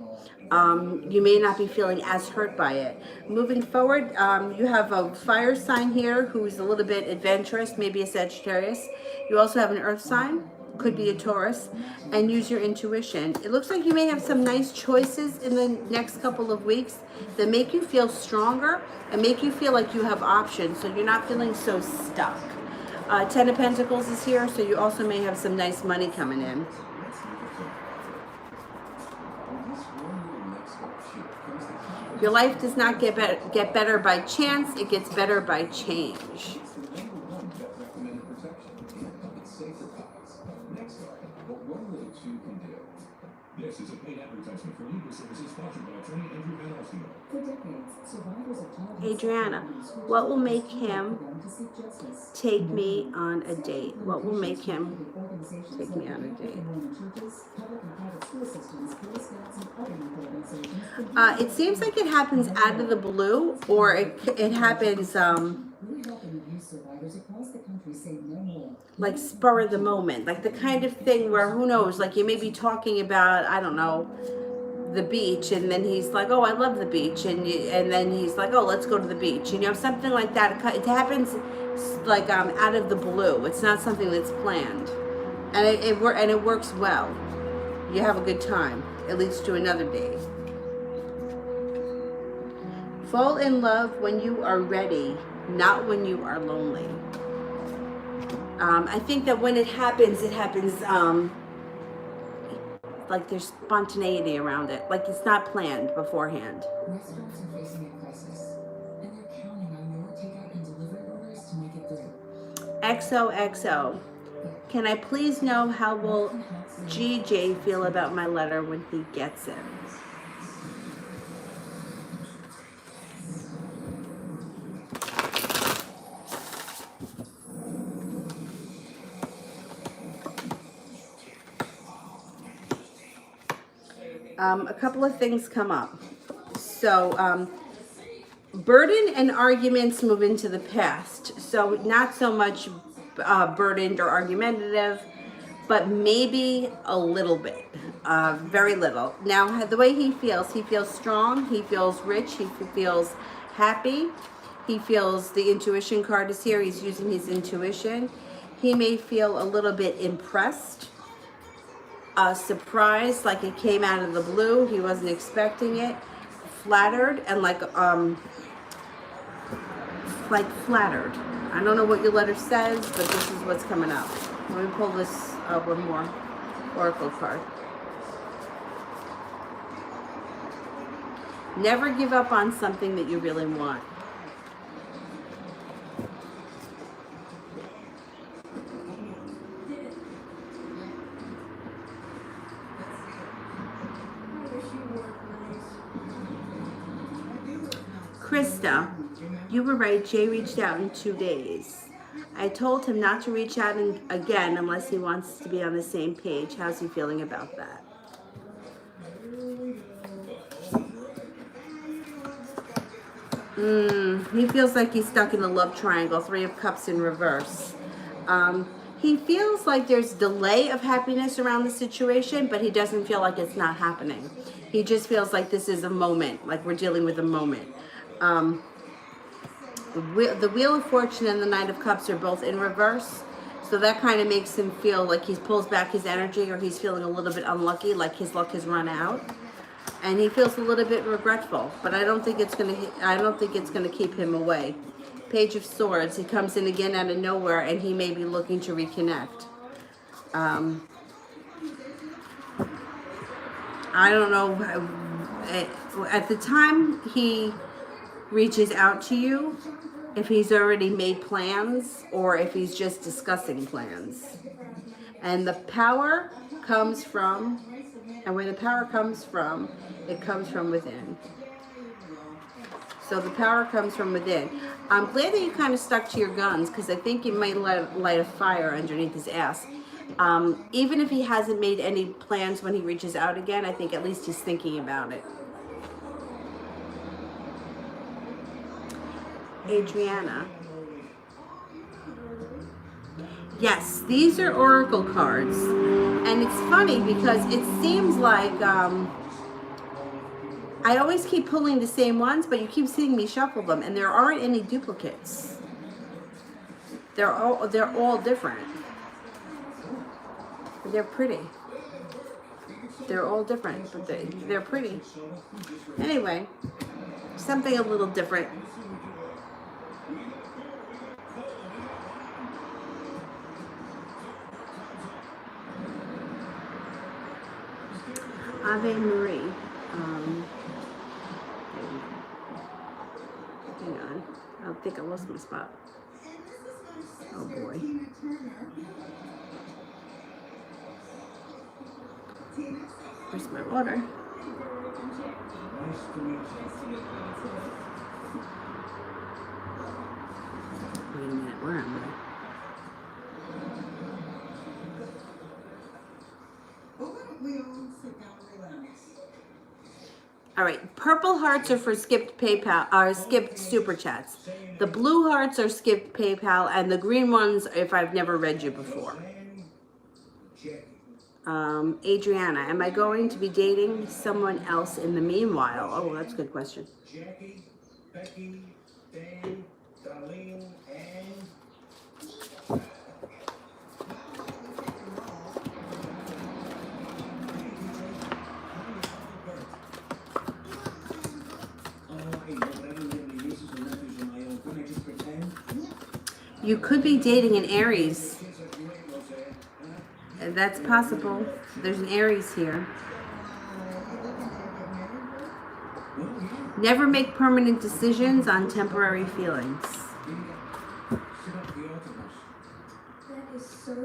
S4: You may not be feeling as hurt by it. Moving forward, you have a fire sign here who's a little bit adventurous, maybe a Sagittarius. You also have an earth sign, could be a Taurus, and use your intuition. It looks like you may have some nice choices in the next couple of weeks that make you feel stronger and make you feel like you have options, so you're not feeling so stuck. Ten of Pentacles is here, so you also may have some nice money coming in. Your life does not get better by chance, it gets better by change.
S5: This is a paid advertisement for legal services sponsored by attorney Andrew Van Alstino.
S3: For decades, survivors of child
S4: Adriana, what will make him take me on a date? What will make him take me on a date? It seems like it happens out of the blue, or it happens
S3: We're helping abuse survivors across the country say no more.
S4: like spur of the moment, like the kind of thing where who knows, like you may be talking about, I don't know, the beach, and then he's like, oh, I love the beach, and then he's like, oh, let's go to the beach, something like that. It happens like out of the blue. It's not something that's planned, and it works well. You have a good time. It leads to another day. Fall in love when you are ready, not when you are lonely. I think that when it happens like there's spontaneity around it. Like it's not planned beforehand.
S3: Restaurants are facing a crisis, and they're counting on your takeout and delivery orders to make it through.
S4: XOXO. Can I please know how will GJ feel about my letter when he gets it? A couple of things come up. So, burden and arguments move into the past. So, not so much burdened or argumentative, but maybe a little bit, very little. Now, the way he feels strong, he feels rich, he feels happy, he feels the intuition card is here, he's using his intuition. He may feel a little bit impressed. Surprised, like it came out of the blue, he wasn't expecting it, flattered, and like flattered. I don't know what your letter says, but this is what's coming up. Let me pull this one more oracle card. Never give up on something that you really want. Krista, you were right. Jay reached out in 2 days. I told him not to reach out again unless he wants to be on the same page. How's he feeling about that? He feels like he's stuck in a love triangle, 3 of Cups in reverse. He feels like there's delay of happiness around the situation, but he doesn't feel like it's not happening. He just feels like this is a moment, like we're dealing with a moment. The Wheel of Fortune and the Knight of Cups are both in reverse. So that kind of makes him feel like he pulls back his energy, or he's feeling a little bit unlucky, like his luck has run out. And he feels a little bit regretful, but I don't think it's gonna keep him away. Page of Swords, he comes in again out of nowhere, and he may be looking to reconnect. I don't know, at the time he reaches out to you, if he's already made plans or if he's just discussing plans. And the power comes from, and where the power comes from, it comes from within. So the power comes from within. I'm glad that you kind of stuck to your guns, because I think you might light a fire underneath his ass. Even if he hasn't made any plans when he reaches out again, I think at least he's thinking about it. Adriana. Yes, these are oracle cards. And it's funny because it seems like I always keep pulling the same ones, but you keep seeing me shuffle them, and there aren't any duplicates. They're all different. They're pretty. They're all different, but they're pretty. Anyway, something a little different. Ave Marie. Hang on. I think I lost my spot. Oh boy. Where's my water? Wait a minute, where am I?
S2: Well, why don't we all sit down and relax?
S4: All right, purple hearts are for skipped PayPal, or skipped super chats. The blue hearts are skipped PayPal, and the green ones if I've never read you before. Adriana, am I going to be dating someone else in the meanwhile? Oh, that's a good question.
S5: Jackie, Becky, Dan, Darlene, and
S4: You could be dating an Aries. That's possible. There's an Aries here. Never make permanent decisions on temporary feelings.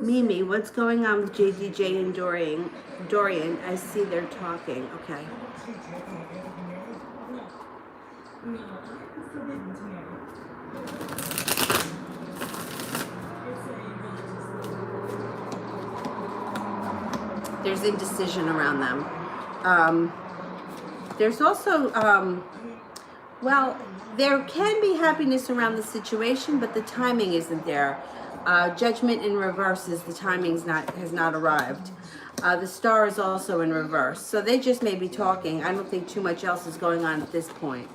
S4: Mimi, what's going on with JDJ and Dorian? Dorian, I see they're talking. Okay. There's indecision around them. There's also, well, there can be happiness around the situation, but the timing isn't there. Judgment in reverse is the timing's has not arrived. The star is also in reverse. So they just may be talking. I don't think too much else is going on at this point.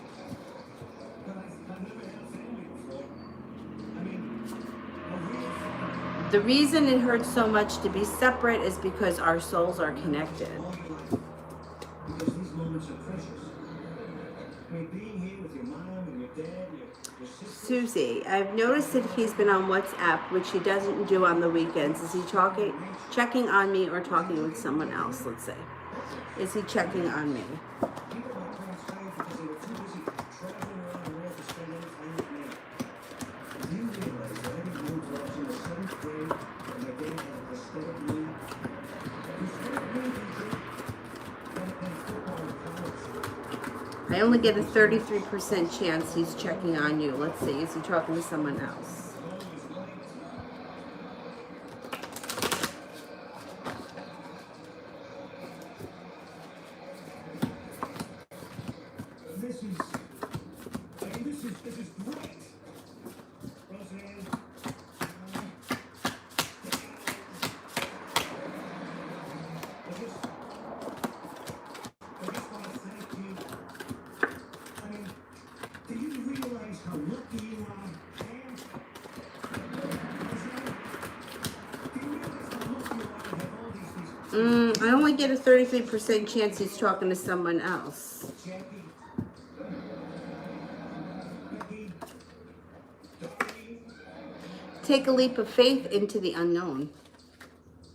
S4: The reason it hurts so much to be separate is because our souls are connected.
S5: Because these moments are precious. I mean, being here with your mom and your dad, your sister.
S4: Susie, I've noticed that he's been on WhatsApp, which he doesn't do on the weekends. Is he checking on me or talking with someone else, let's say? Is he checking on me?
S5: People my parents hired because they were too busy traveling around the world to spend any time with me. Do you realize that I didn't move to in the 7th grade and my dad had a prosthetic knee? Prosthetic knee, and playing football in college.
S4: I only get a 33% chance he's checking on you. Let's see, is he talking to someone else?
S5: This is great. Roseanne. I just want to thank you. I mean, do you realize how lucky you are? And do you realize how lucky you are to have all these
S4: I only get a 33% chance he's talking to someone else.
S5: Jackie, Becky, Doreen,
S4: Take a leap of faith into the unknown.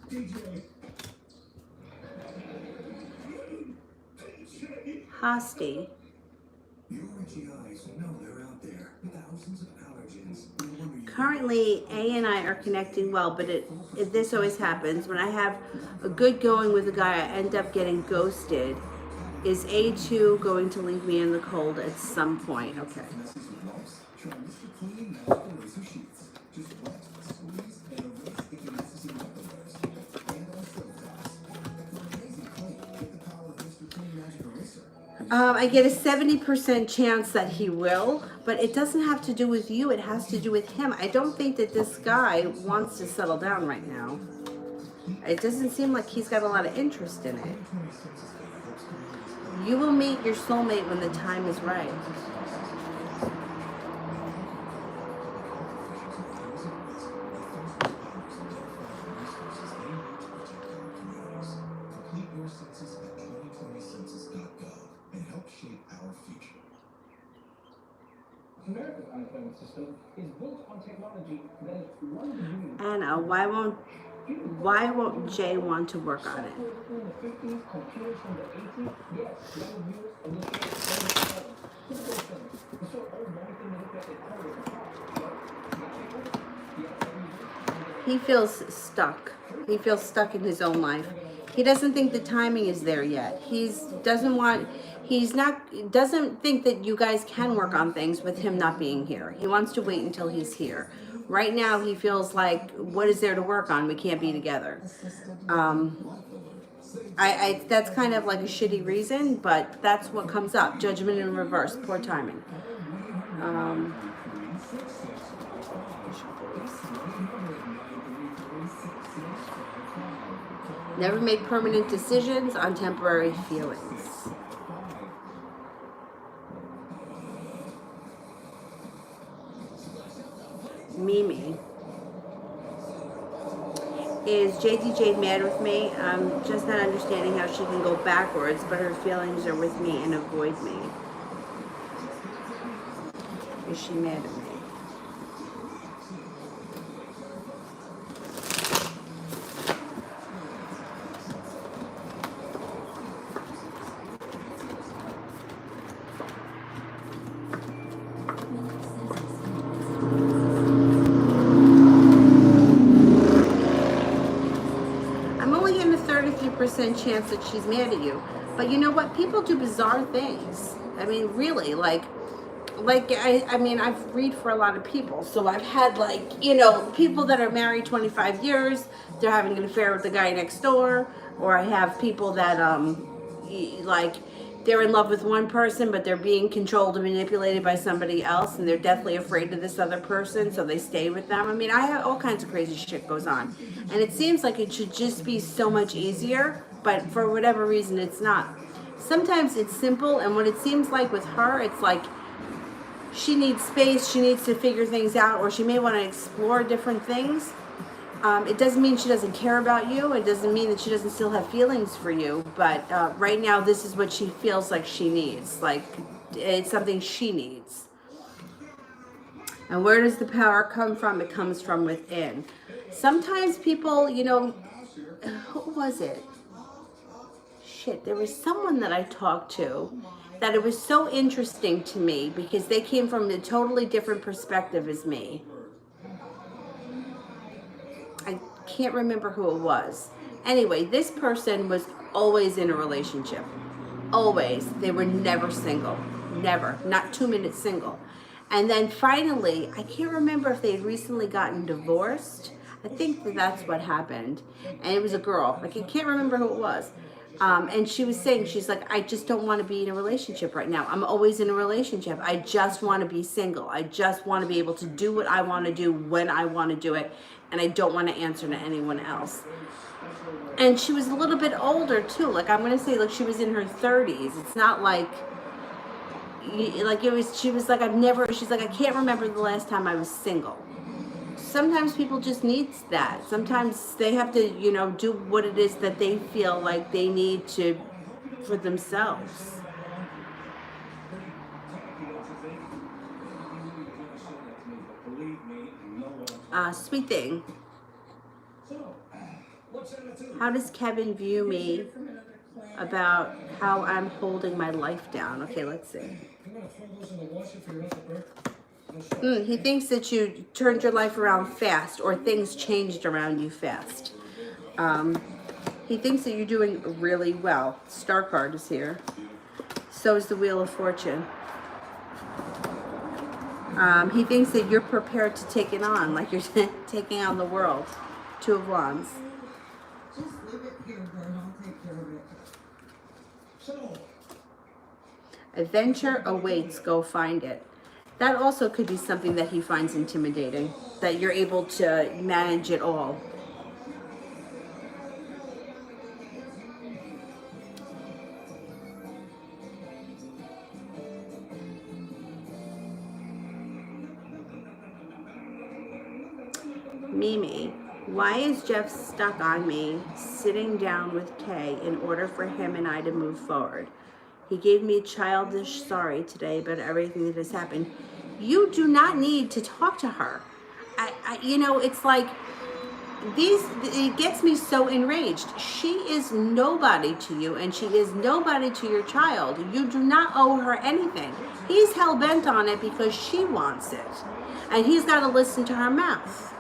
S5: DJ.
S4: Hosty.
S5: Your itchy eyes know they're out there. Thousands of allergens. No wonder you
S4: Currently, A and I are connecting well, but this always happens. When I have a good going with a guy, I end up getting ghosted. Is A2 going to leave me in the cold at some point? Okay.
S5: messes with wipes. Try Mr. Clean Magical Razor Sheets. Just wet, squeeze, and erase sticky messes and leftovers. And on silk tops. For amazing clean, get the power of Mr. Clean Magic Eraser.
S4: I get a 70% chance that he will, but it doesn't have to do with you. It has to do with him. I don't think that this guy wants to settle down right now. It doesn't seem like he's got a lot of interest in it. You will meet your soulmate when the time is right.
S5: Complete your census at 2020census.gov and help shape our future.
S6: America's unemployment system is built on technology that is 1 degree.
S4: Anna, why won't Jay want to work on it?
S6: In the 50s, computers from the 80s, yes, young viewers initiated the so old everything they look at they call it
S4: He feels stuck. He feels stuck in his own life. He doesn't think the timing is there yet. Doesn't think that you guys can work on things with him not being here. He wants to wait until he's here. Right now, he feels like, what is there to work on? We can't be together. That's kind of like a shitty reason, but that's what comes up. Judgment in reverse, poor timing. Never make permanent decisions on temporary feelings. Mimi. Is JDJ mad with me? I'm just not understanding how she can go backwards, but her feelings are with me and avoid me. Is she mad at me? I'm only getting a 33% chance that she's mad at you. But you know what? People do bizarre things. I mean, really, I mean, I've read for a lot of people. So I've had, like, you know, people that are married 25 years, they're having an affair with the guy next door. Or I have people that, like, they're in love with one person, but they're being controlled and manipulated by somebody else, and they're deathly afraid of this other person, so they stay with them. I mean, I have all kinds of crazy shit goes on. And it seems like it should just be so much easier, but for whatever reason, it's not. Sometimes it's simple, and what it seems like with her, it's like she needs space, she needs to figure things out, or she may want to explore different things. It doesn't mean she doesn't care about you. It doesn't mean that she doesn't still have feelings for you. But right now, this is what she feels like she needs. Like, it's something she needs. And where does the power come from? It comes from within. Sometimes people, you know, who was it? Shit, there was someone that I talked to that it was so interesting to me because they came from a totally different perspective as me. I can't remember who it was. Anyway, this person was always in a relationship. Always. They were never single. Never. Not 2 minutes single. And then finally, I can't remember if they had recently gotten divorced. I think that's what happened. And it was a girl. Like, I can't remember who it was. And she was saying, she's like, I just don't want to be in a relationship right now. I'm always in a relationship. I just want to be single. I just want to be able to do what I want to do when I want to do it. And I don't want to answer to anyone else. And she was a little bit older too. Like, I'm going to say, like, she was in her 30s. It's not like it was, she was like, she's like, I can't remember the last time I was single. Sometimes people just need that. Sometimes they have to, you know, do what it is that they feel like they need to for themselves. Sweet thing. How does Kevin view me about how I'm holding my life down? Okay, let's see. He thinks that you turned your life around fast, or things changed around you fast. He thinks that you're doing really well. Star card is here. So is the Wheel of Fortune. He thinks that you're prepared to take it on, like you're taking on the world. Two of Wands.
S2: Just leave it here, girl. I'll take care of it.
S5: So,
S4: Adventure awaits. Go find it. That also could be something that he finds intimidating, that you're able to manage it all. Mimi, why is Jeff stuck on me sitting down with Kay in order for him and I to move forward? He gave me a childish sorry today about everything that has happened. You do not need to talk to her. You know, it's like, it gets me so enraged. She is nobody to you, and she is nobody to your child. You do not owe her anything. He's hell-bent on it because she wants it. And he's got to listen to her mouth.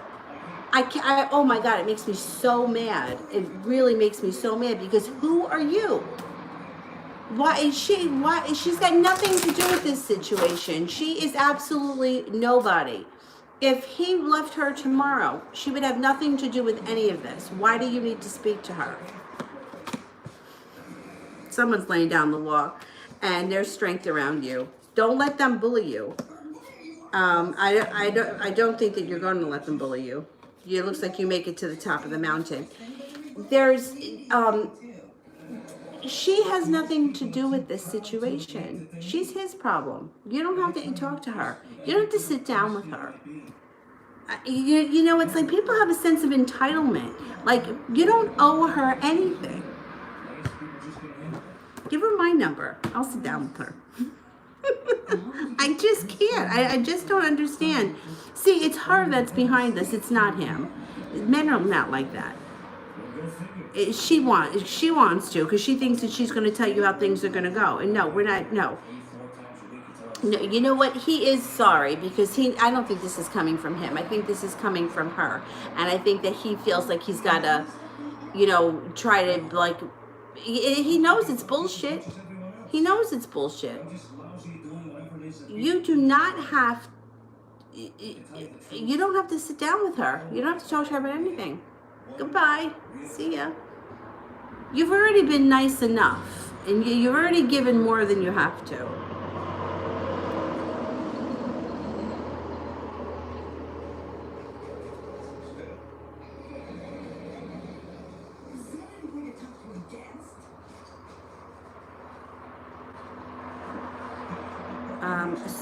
S4: Oh my God, it makes me so mad. It really makes me so mad because who are you? Why? She's got nothing to do with this situation. She is absolutely nobody. If he left her tomorrow, she would have nothing to do with any of this. Why do you need to speak to her? someone's laying down the law, and there's strength around you. Don't let them bully you. I don't think that you're going to let them bully you. It looks like you make it to the top of the mountain. There's, she has nothing to do with this situation. She's his problem. You don't have to talk to her. You don't have to sit down with her. You know, it's like people have a sense of entitlement. Like, you don't owe her anything. Give her my number. I'll sit down with her. I just can't. I just don't understand. See, it's her that's behind this. It's not him. Men are not like that. She wants to, because she thinks that she's going to tell you how things are going to go. And no, we're not. No. No, you know what? He is sorry, because I don't think this is coming from him. I think this is coming from her. And I think that he feels like he's got to, you know, try to, like, he knows it's bullshit. He knows it's bullshit. You do not have, you don't have to sit down with her. You don't have to talk to her about anything. Goodbye. See ya. You've already been nice enough, and you've already given more than you have to.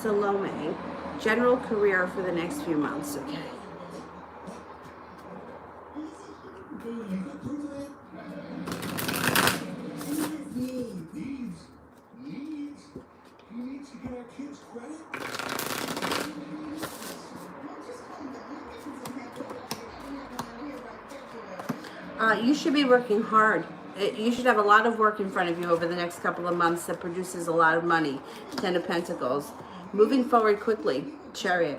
S4: Salome, general career for the next few months. Okay. You should be working hard. You should have a lot of work in front of you over the next couple of months that produces a lot of money. 10 of Pentacles. Moving forward quickly. Chariot.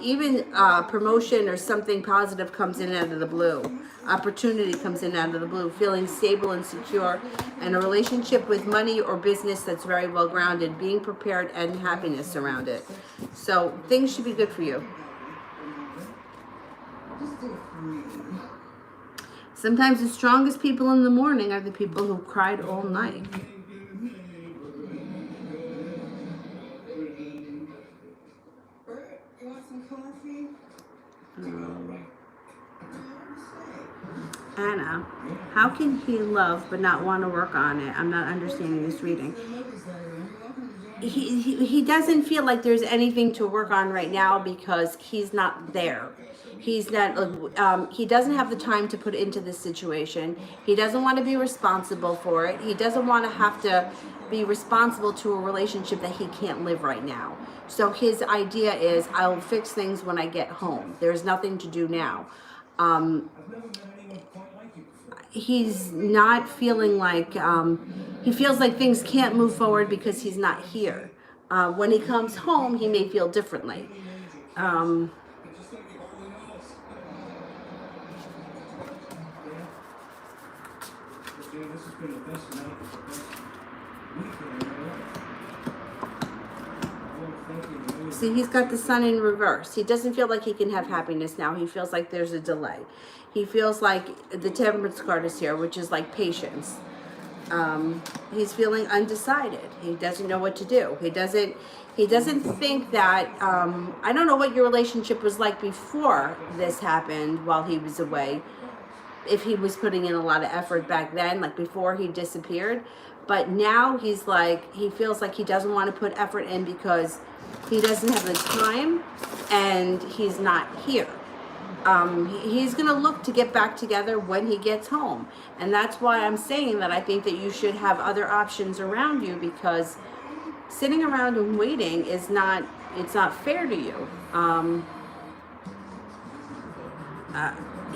S4: Even promotion or something positive comes in out of the blue. Opportunity comes in out of the blue. Feeling stable and secure. And a relationship with money or business that's very well grounded. Being prepared and happiness around it. So things should be good for you. Sometimes the strongest people in the morning are the people who cried all night. Anna, how can he love but not want to work on it? I'm not understanding this reading. He doesn't feel like there's anything to work on right now because he's not there. He's not, he doesn't have the time to put into this situation. He doesn't want to be responsible for it. He doesn't want to have to be responsible to a relationship that he can't live right now. So his idea is, I'll fix things when I get home. There's nothing to do now. He's not feeling like, he feels like things can't move forward because he's not here. When he comes home, he may feel differently. See, he's got the sun in reverse. He doesn't feel like he can have happiness now. He feels like there's a delay. He feels like the Temperance card is here, which is like patience. He's feeling undecided. He doesn't know what to do. He doesn't think that, I don't know what your relationship was like before this happened while he was away. If he was putting in a lot of effort back then, like before he disappeared. But now he's like, he feels like he doesn't want to put effort in because he doesn't have the time and he's not here. He's going to look to get back together when he gets home. And that's why I'm saying that I think that you should have other options around you, because sitting around and waiting is not, it's not fair to you.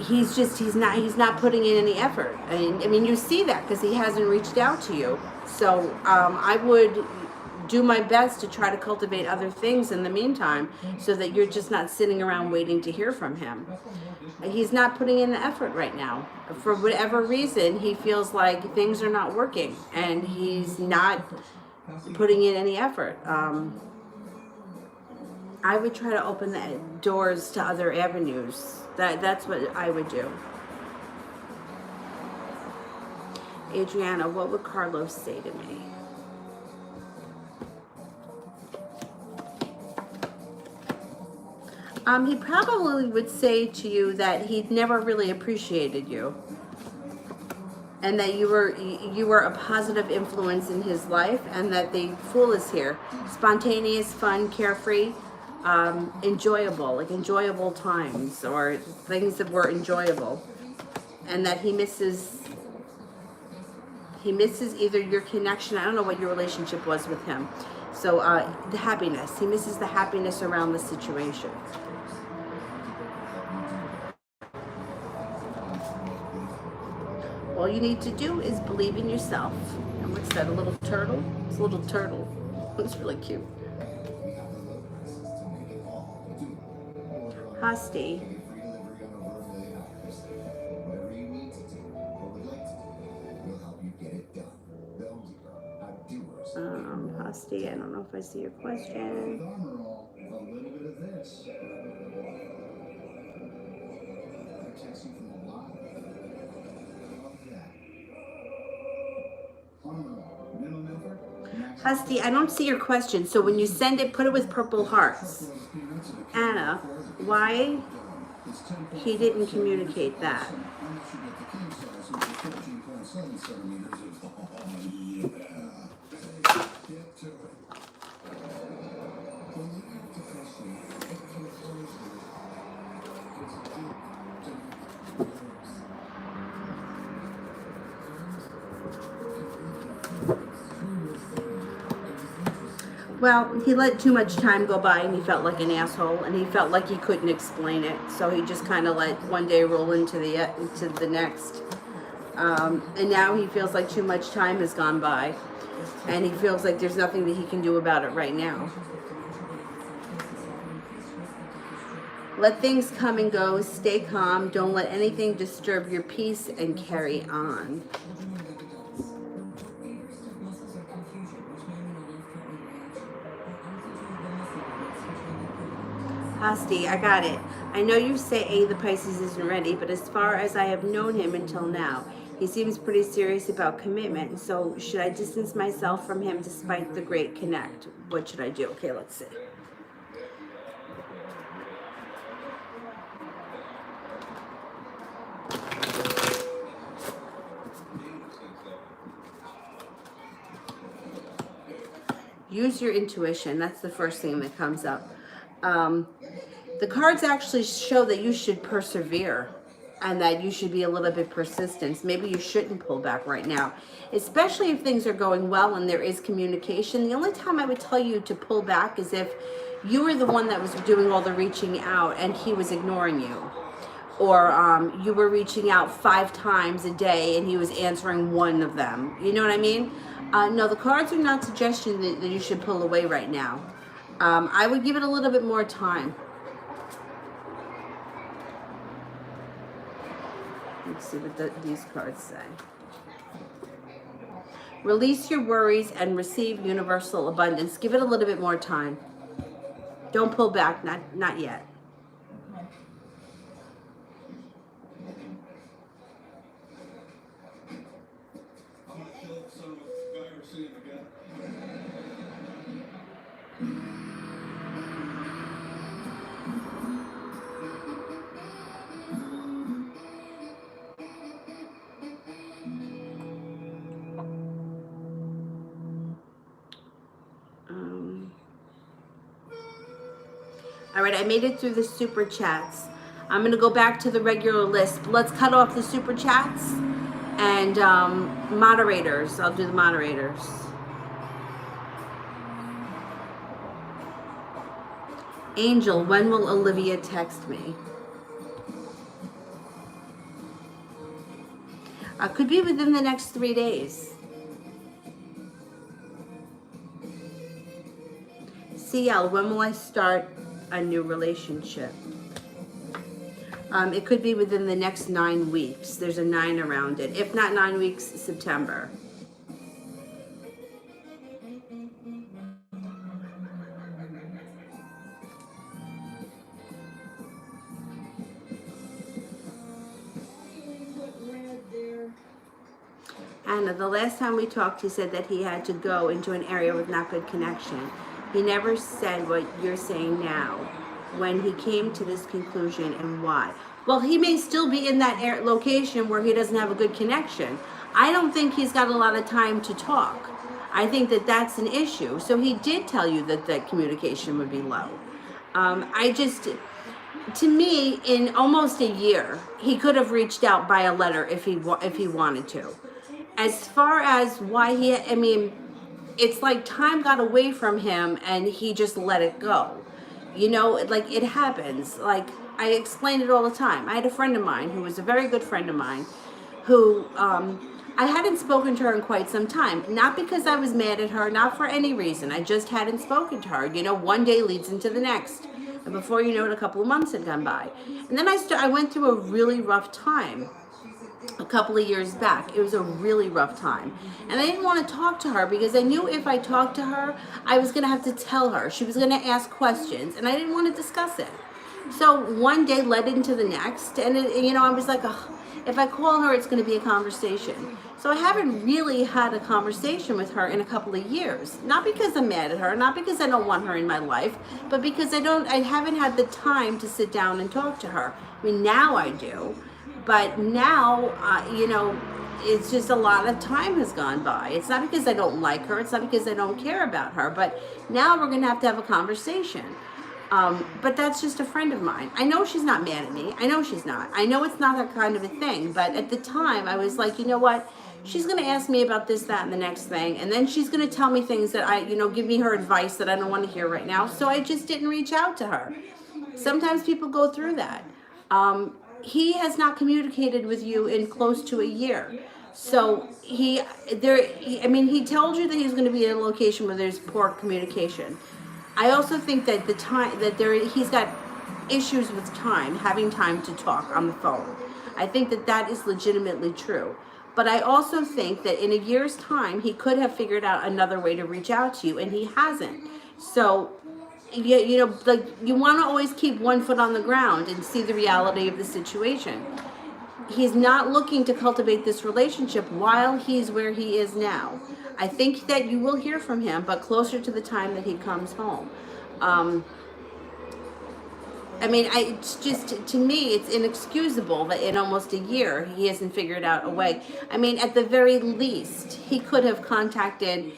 S4: He's not putting in any effort. I mean, you see that because he hasn't reached out to you. So I would do my best to try to cultivate other things in the meantime, so that you're just not sitting around waiting to hear from him. He's not putting in the effort right now. For whatever reason, he feels like things are not working and he's not putting in any effort. I would try to open the doors to other avenues. That's what I would do. Adriana, what would Carlos say to me? He probably would say to you that he'd never really appreciated you, and that you were a positive influence in his life, and that the Fool is here, spontaneous, fun, carefree, enjoyable, like enjoyable times or things that were enjoyable, and that he misses either your connection. I don't know what your relationship was with him. So the happiness. He misses the happiness around the situation. All you need to do is believe in yourself. And what's that, a little turtle? It's a little turtle. It's really cute. Husty. Husty, I don't know if I see your question. Husty, I don't see your question, so when you send it, put it with purple hearts. Anna, why he didn't communicate that? Well, he let too much time go by and he felt like an asshole and he felt like he couldn't explain it. So he just kind of let one day roll into the next. And now he feels like too much time has gone by and he feels like there's nothing that he can do about it right now. Let things come and go. Stay calm. Don't let anything disturb your peace and carry on. Husty, I got it. I know you say the Pisces isn't ready, but as far as I have known him until now, he seems pretty serious about commitment. So should I distance myself from him despite the great connect? What should I do? Okay, let's see. Use your intuition. That's the first thing that comes up. The cards actually show that you should persevere and that you should be a little bit persistent. Maybe you shouldn't pull back right now, especially if things are going well and there is communication. The only time I would tell you to pull back is if you were the one that was doing all the reaching out and he was ignoring you. Or you were reaching out 5 times a day and he was answering one of them. You know what I mean? No, the cards are not suggesting that you should pull away right now. I would give it a little bit more time. Let's see what these cards say. Release your worries and receive universal abundance. Give it a little bit more time. Don't pull back, not yet. All right, I made it through the super chats. I'm going to go back to the regular list. Let's cut off the super chats and moderators. I'll do the moderators. Angel, when will Olivia text me? Could be within the next 3 days. CL, when will I start a new relationship? It could be within the next 9 weeks. There's a 9 around it. If not 9 weeks, September. China, the last time we talked, he said that he had to go into an area with not good connection. He never said what you're saying now, when he came to this conclusion and why. Well, he may still be in that location where he doesn't have a good connection. I don't think he's got a lot of time to talk. I think that that's an issue. So he did tell you that the communication would be low. To me, in almost a year, he could have reached out by a letter if he wanted to. As far as why it's like time got away from him and he just let it go. You know, like it happens. Like I explain it all the time. I had a friend of mine who was a very good friend of mine who I hadn't spoken to her in quite some time. Not because I was mad at her, not for any reason. I just hadn't spoken to her. You know, one day leads into the next. And before you know it, a couple of months had gone by. And then I went through a really rough time a couple of years back. It was a really rough time. And I didn't want to talk to her because I knew if I talked to her, I was going to have to tell her. She was going to ask questions, and I didn't want to discuss it. So one day led into the next, and I was like, oh, if I call her, it's going to be a conversation. So I haven't really had a conversation with her in a couple of years. Not because I'm mad at her, not because I don't want her in my life, but because I haven't had the time to sit down and talk to her. I mean, now I do, but now, it's just a lot of time has gone by. It's not because I don't like her. It's not because I don't care about her, but now we're going to have a conversation. But that's just a friend of mine. I know she's not mad at me. I know she's not. I know it's not that kind of a thing. But at the time, I was like, you know what? She's going to ask me about this, that, and the next thing. And then she's going to tell me things that give me her advice that I don't want to hear right now. So I just didn't reach out to her. Sometimes people go through that. He has not communicated with you in close to a year. So he told you that he was going to be in a location where there's poor communication. I also think that he's got issues with time, having time to talk on the phone. I think that is legitimately true. But I also think that in a year's time, he could have figured out another way to reach out to you, and he hasn't. So, you want to always keep one foot on the ground and see the reality of the situation. He's not looking to cultivate this relationship while he's where he is now. I think that you will hear from him, but closer to the time that he comes home. It's just, to me, it's inexcusable that in almost a year he hasn't figured out a way. At the very least, he could have contacted,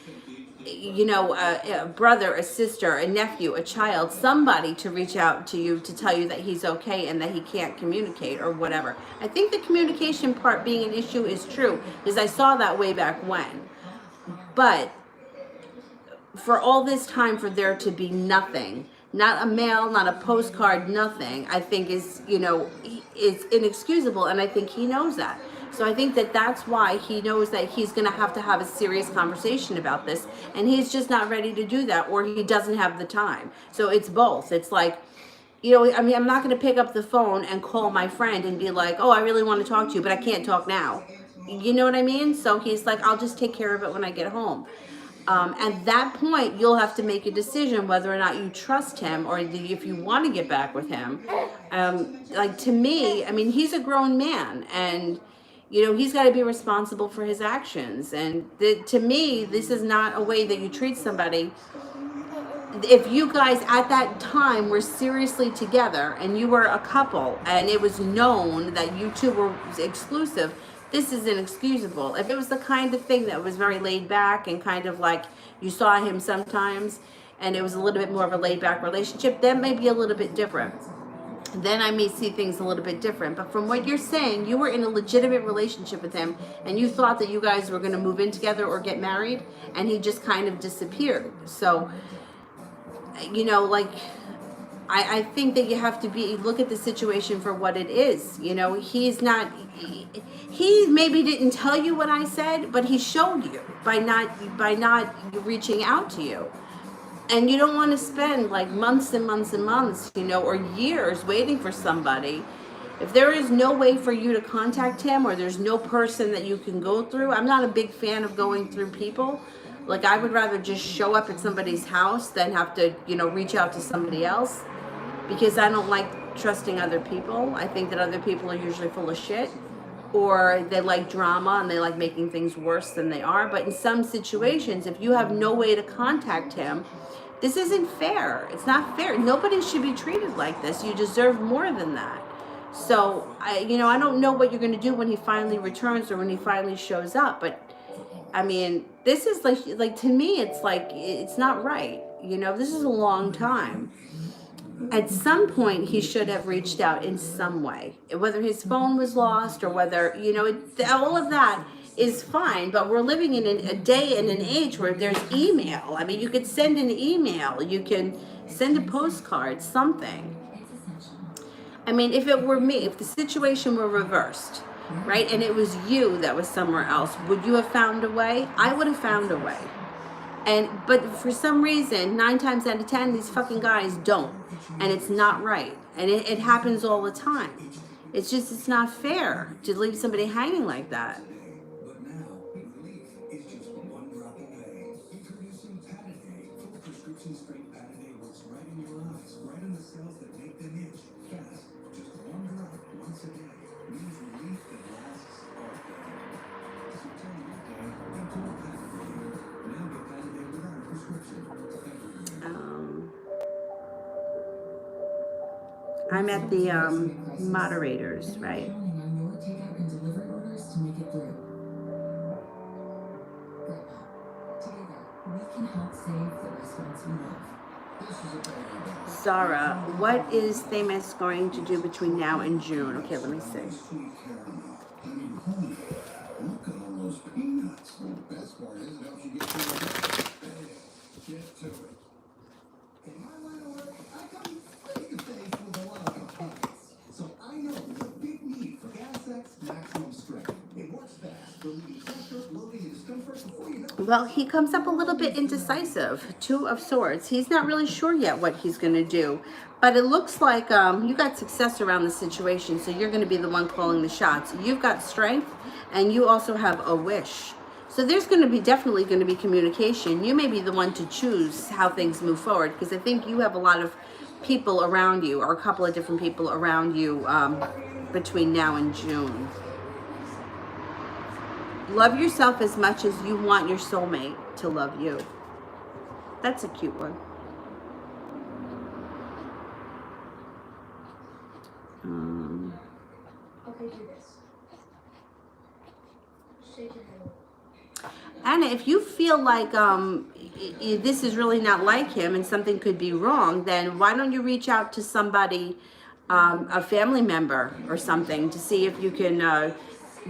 S4: a brother, a sister, a nephew, a child, somebody to reach out to you to tell you that he's okay and that he can't communicate or whatever. I think the communication part being an issue is true, because I saw that way back when. But for all this time, for there to be nothing, not a mail, not a postcard, nothing, I think is inexcusable, and I think he knows that. So I think that's why he knows that he's going to have a serious conversation about this, and he's just not ready to do that, or he doesn't have the time. So it's both. It's like, I'm not going to pick up the phone and call my friend and be like, oh, I really want to talk to you, but I can't talk now. You know what I mean? So he's like, I'll just take care of it when I get home. At that point, you'll have to make a decision whether or not you trust him or if you want to get back with him. To me, he's a grown man, and he's got to be responsible for his actions. And to me, this is not a way that you treat somebody. If you guys at that time were seriously together and you were a couple and it was known that you two were exclusive, this is inexcusable. If it was the kind of thing that was very laid back and kind of like you saw him sometimes and it was a little bit more of a laid back relationship, that may be a little bit different. Then I may see things a little bit different. But from what you're saying, you were in a legitimate relationship with him and you thought that you guys were going to move in together or get married, and he just kind of disappeared. So, I think that you have to look at the situation for what it is. He maybe didn't tell you what I said, but he showed you by not reaching out to you. And you don't want to spend like months and months and months, or years waiting for somebody. If there is no way for you to contact him, or there's no person that you can go through, I'm not a big fan of going through people. Like, I would rather just show up at somebody's house than have to, reach out to somebody else, because I don't like trusting other people. I think that other people are usually full of shit, or they like drama and they like making things worse than they are. But in some situations, if you have no way to contact him, this isn't fair. It's not fair. Nobody should be treated like this. You deserve more than that. So I don't know what you're going to do when he finally returns or when he finally shows up. But I mean, this is like to me, it's like it's not right. This is a long time. At some point, he should have reached out in some way, whether his phone was lost or whether, all of that is fine. But we're living in a day and an age where there's email. I mean, you could send an email, you can send a postcard, something. I mean, if it were me, if the situation were reversed, right, and it was you that was somewhere else, would you have found a way? I would have found a way. But for some reason, 9 times out of 10, these fucking guys don't. And it's not right. And it happens all the time. It's not fair to leave somebody hanging like that.
S5: But now, relief is just one drop away. Introducing Pataday. Full prescription strength Pataday works right in your eyes, right in the cells that make them itch. Fast. Just one drop once a day means relief that lasts all day. So turn your day into a Pataday. Now get Pataday without a prescription.
S4: I'm at the moderators, right?
S3: Counting on your takeout and delivery orders to make it through. Grandpa, together we can help save the restaurants we love. This is a great idea.
S4: Zara, what is Famous going to do between now and June? Okay, let me see.
S5: Sweet caramel. I mean, honey. Look at all those peanuts. The best part is it helps you get through it. Get to it. In my line of work, I come face to face with a lot of complaints. So I know there's a big need for Gas X Maximum Strength. It works fast, relieving pressure, bloating, and discomfort before you know it.
S4: Well, he comes up a little bit indecisive. 2 of Swords. He's not really sure yet what he's going to do. But it looks like you got success around the situation, so you're going to be the one calling the shots. You've got strength, and you also have a wish. So there's definitely going to be communication. You may be the one to choose how things move forward, because I think you have a lot of people around you, or a couple of different people around you between now and June. Love yourself as much as you want your soulmate to love you. That's a cute one.
S7: Okay, do this. Shake your head.
S4: Anna, if you feel like this is really not like him and something could be wrong, then why don't you reach out to somebody, a family member or something, to see if you can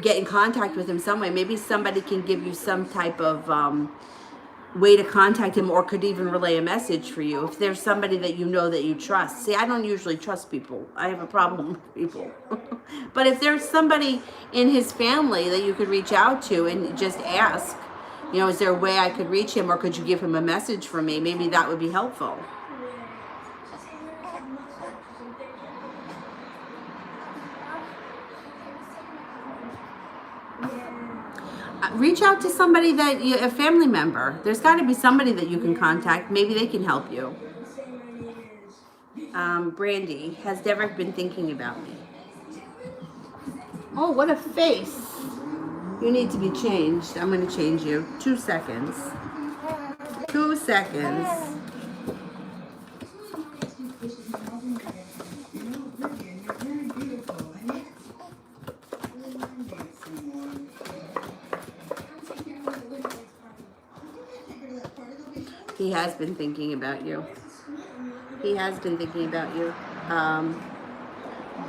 S4: get in contact with him some way. Maybe somebody can give you some type of way to contact him, or could even relay a message for you. If there's somebody that you know that you trust. See, I don't usually trust people. I have a problem with people. But if there's somebody in his family that you could reach out to and just ask, is there a way I could reach him, or could you give him a message for me? Maybe that would be helpful. Reach out to somebody a family member. There's got to be somebody that you can contact. Maybe they can help you. Brandy, has Derek been thinking about me? Oh, what a face. You need to be changed. I'm going to change you. 2 seconds. 2 seconds. He has been thinking about you. He has been thinking about you.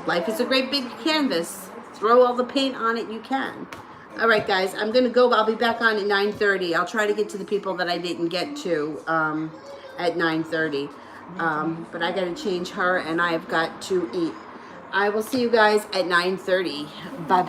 S4: Life is a great big canvas. Throw all the paint on it you can. All right, guys, I'm going to go. I'll be back on at 9:30. I'll try to get to the people that I didn't get to at 9:30. But I got to change her, and I've got to eat. I will see you guys at 9:30. Bye-bye.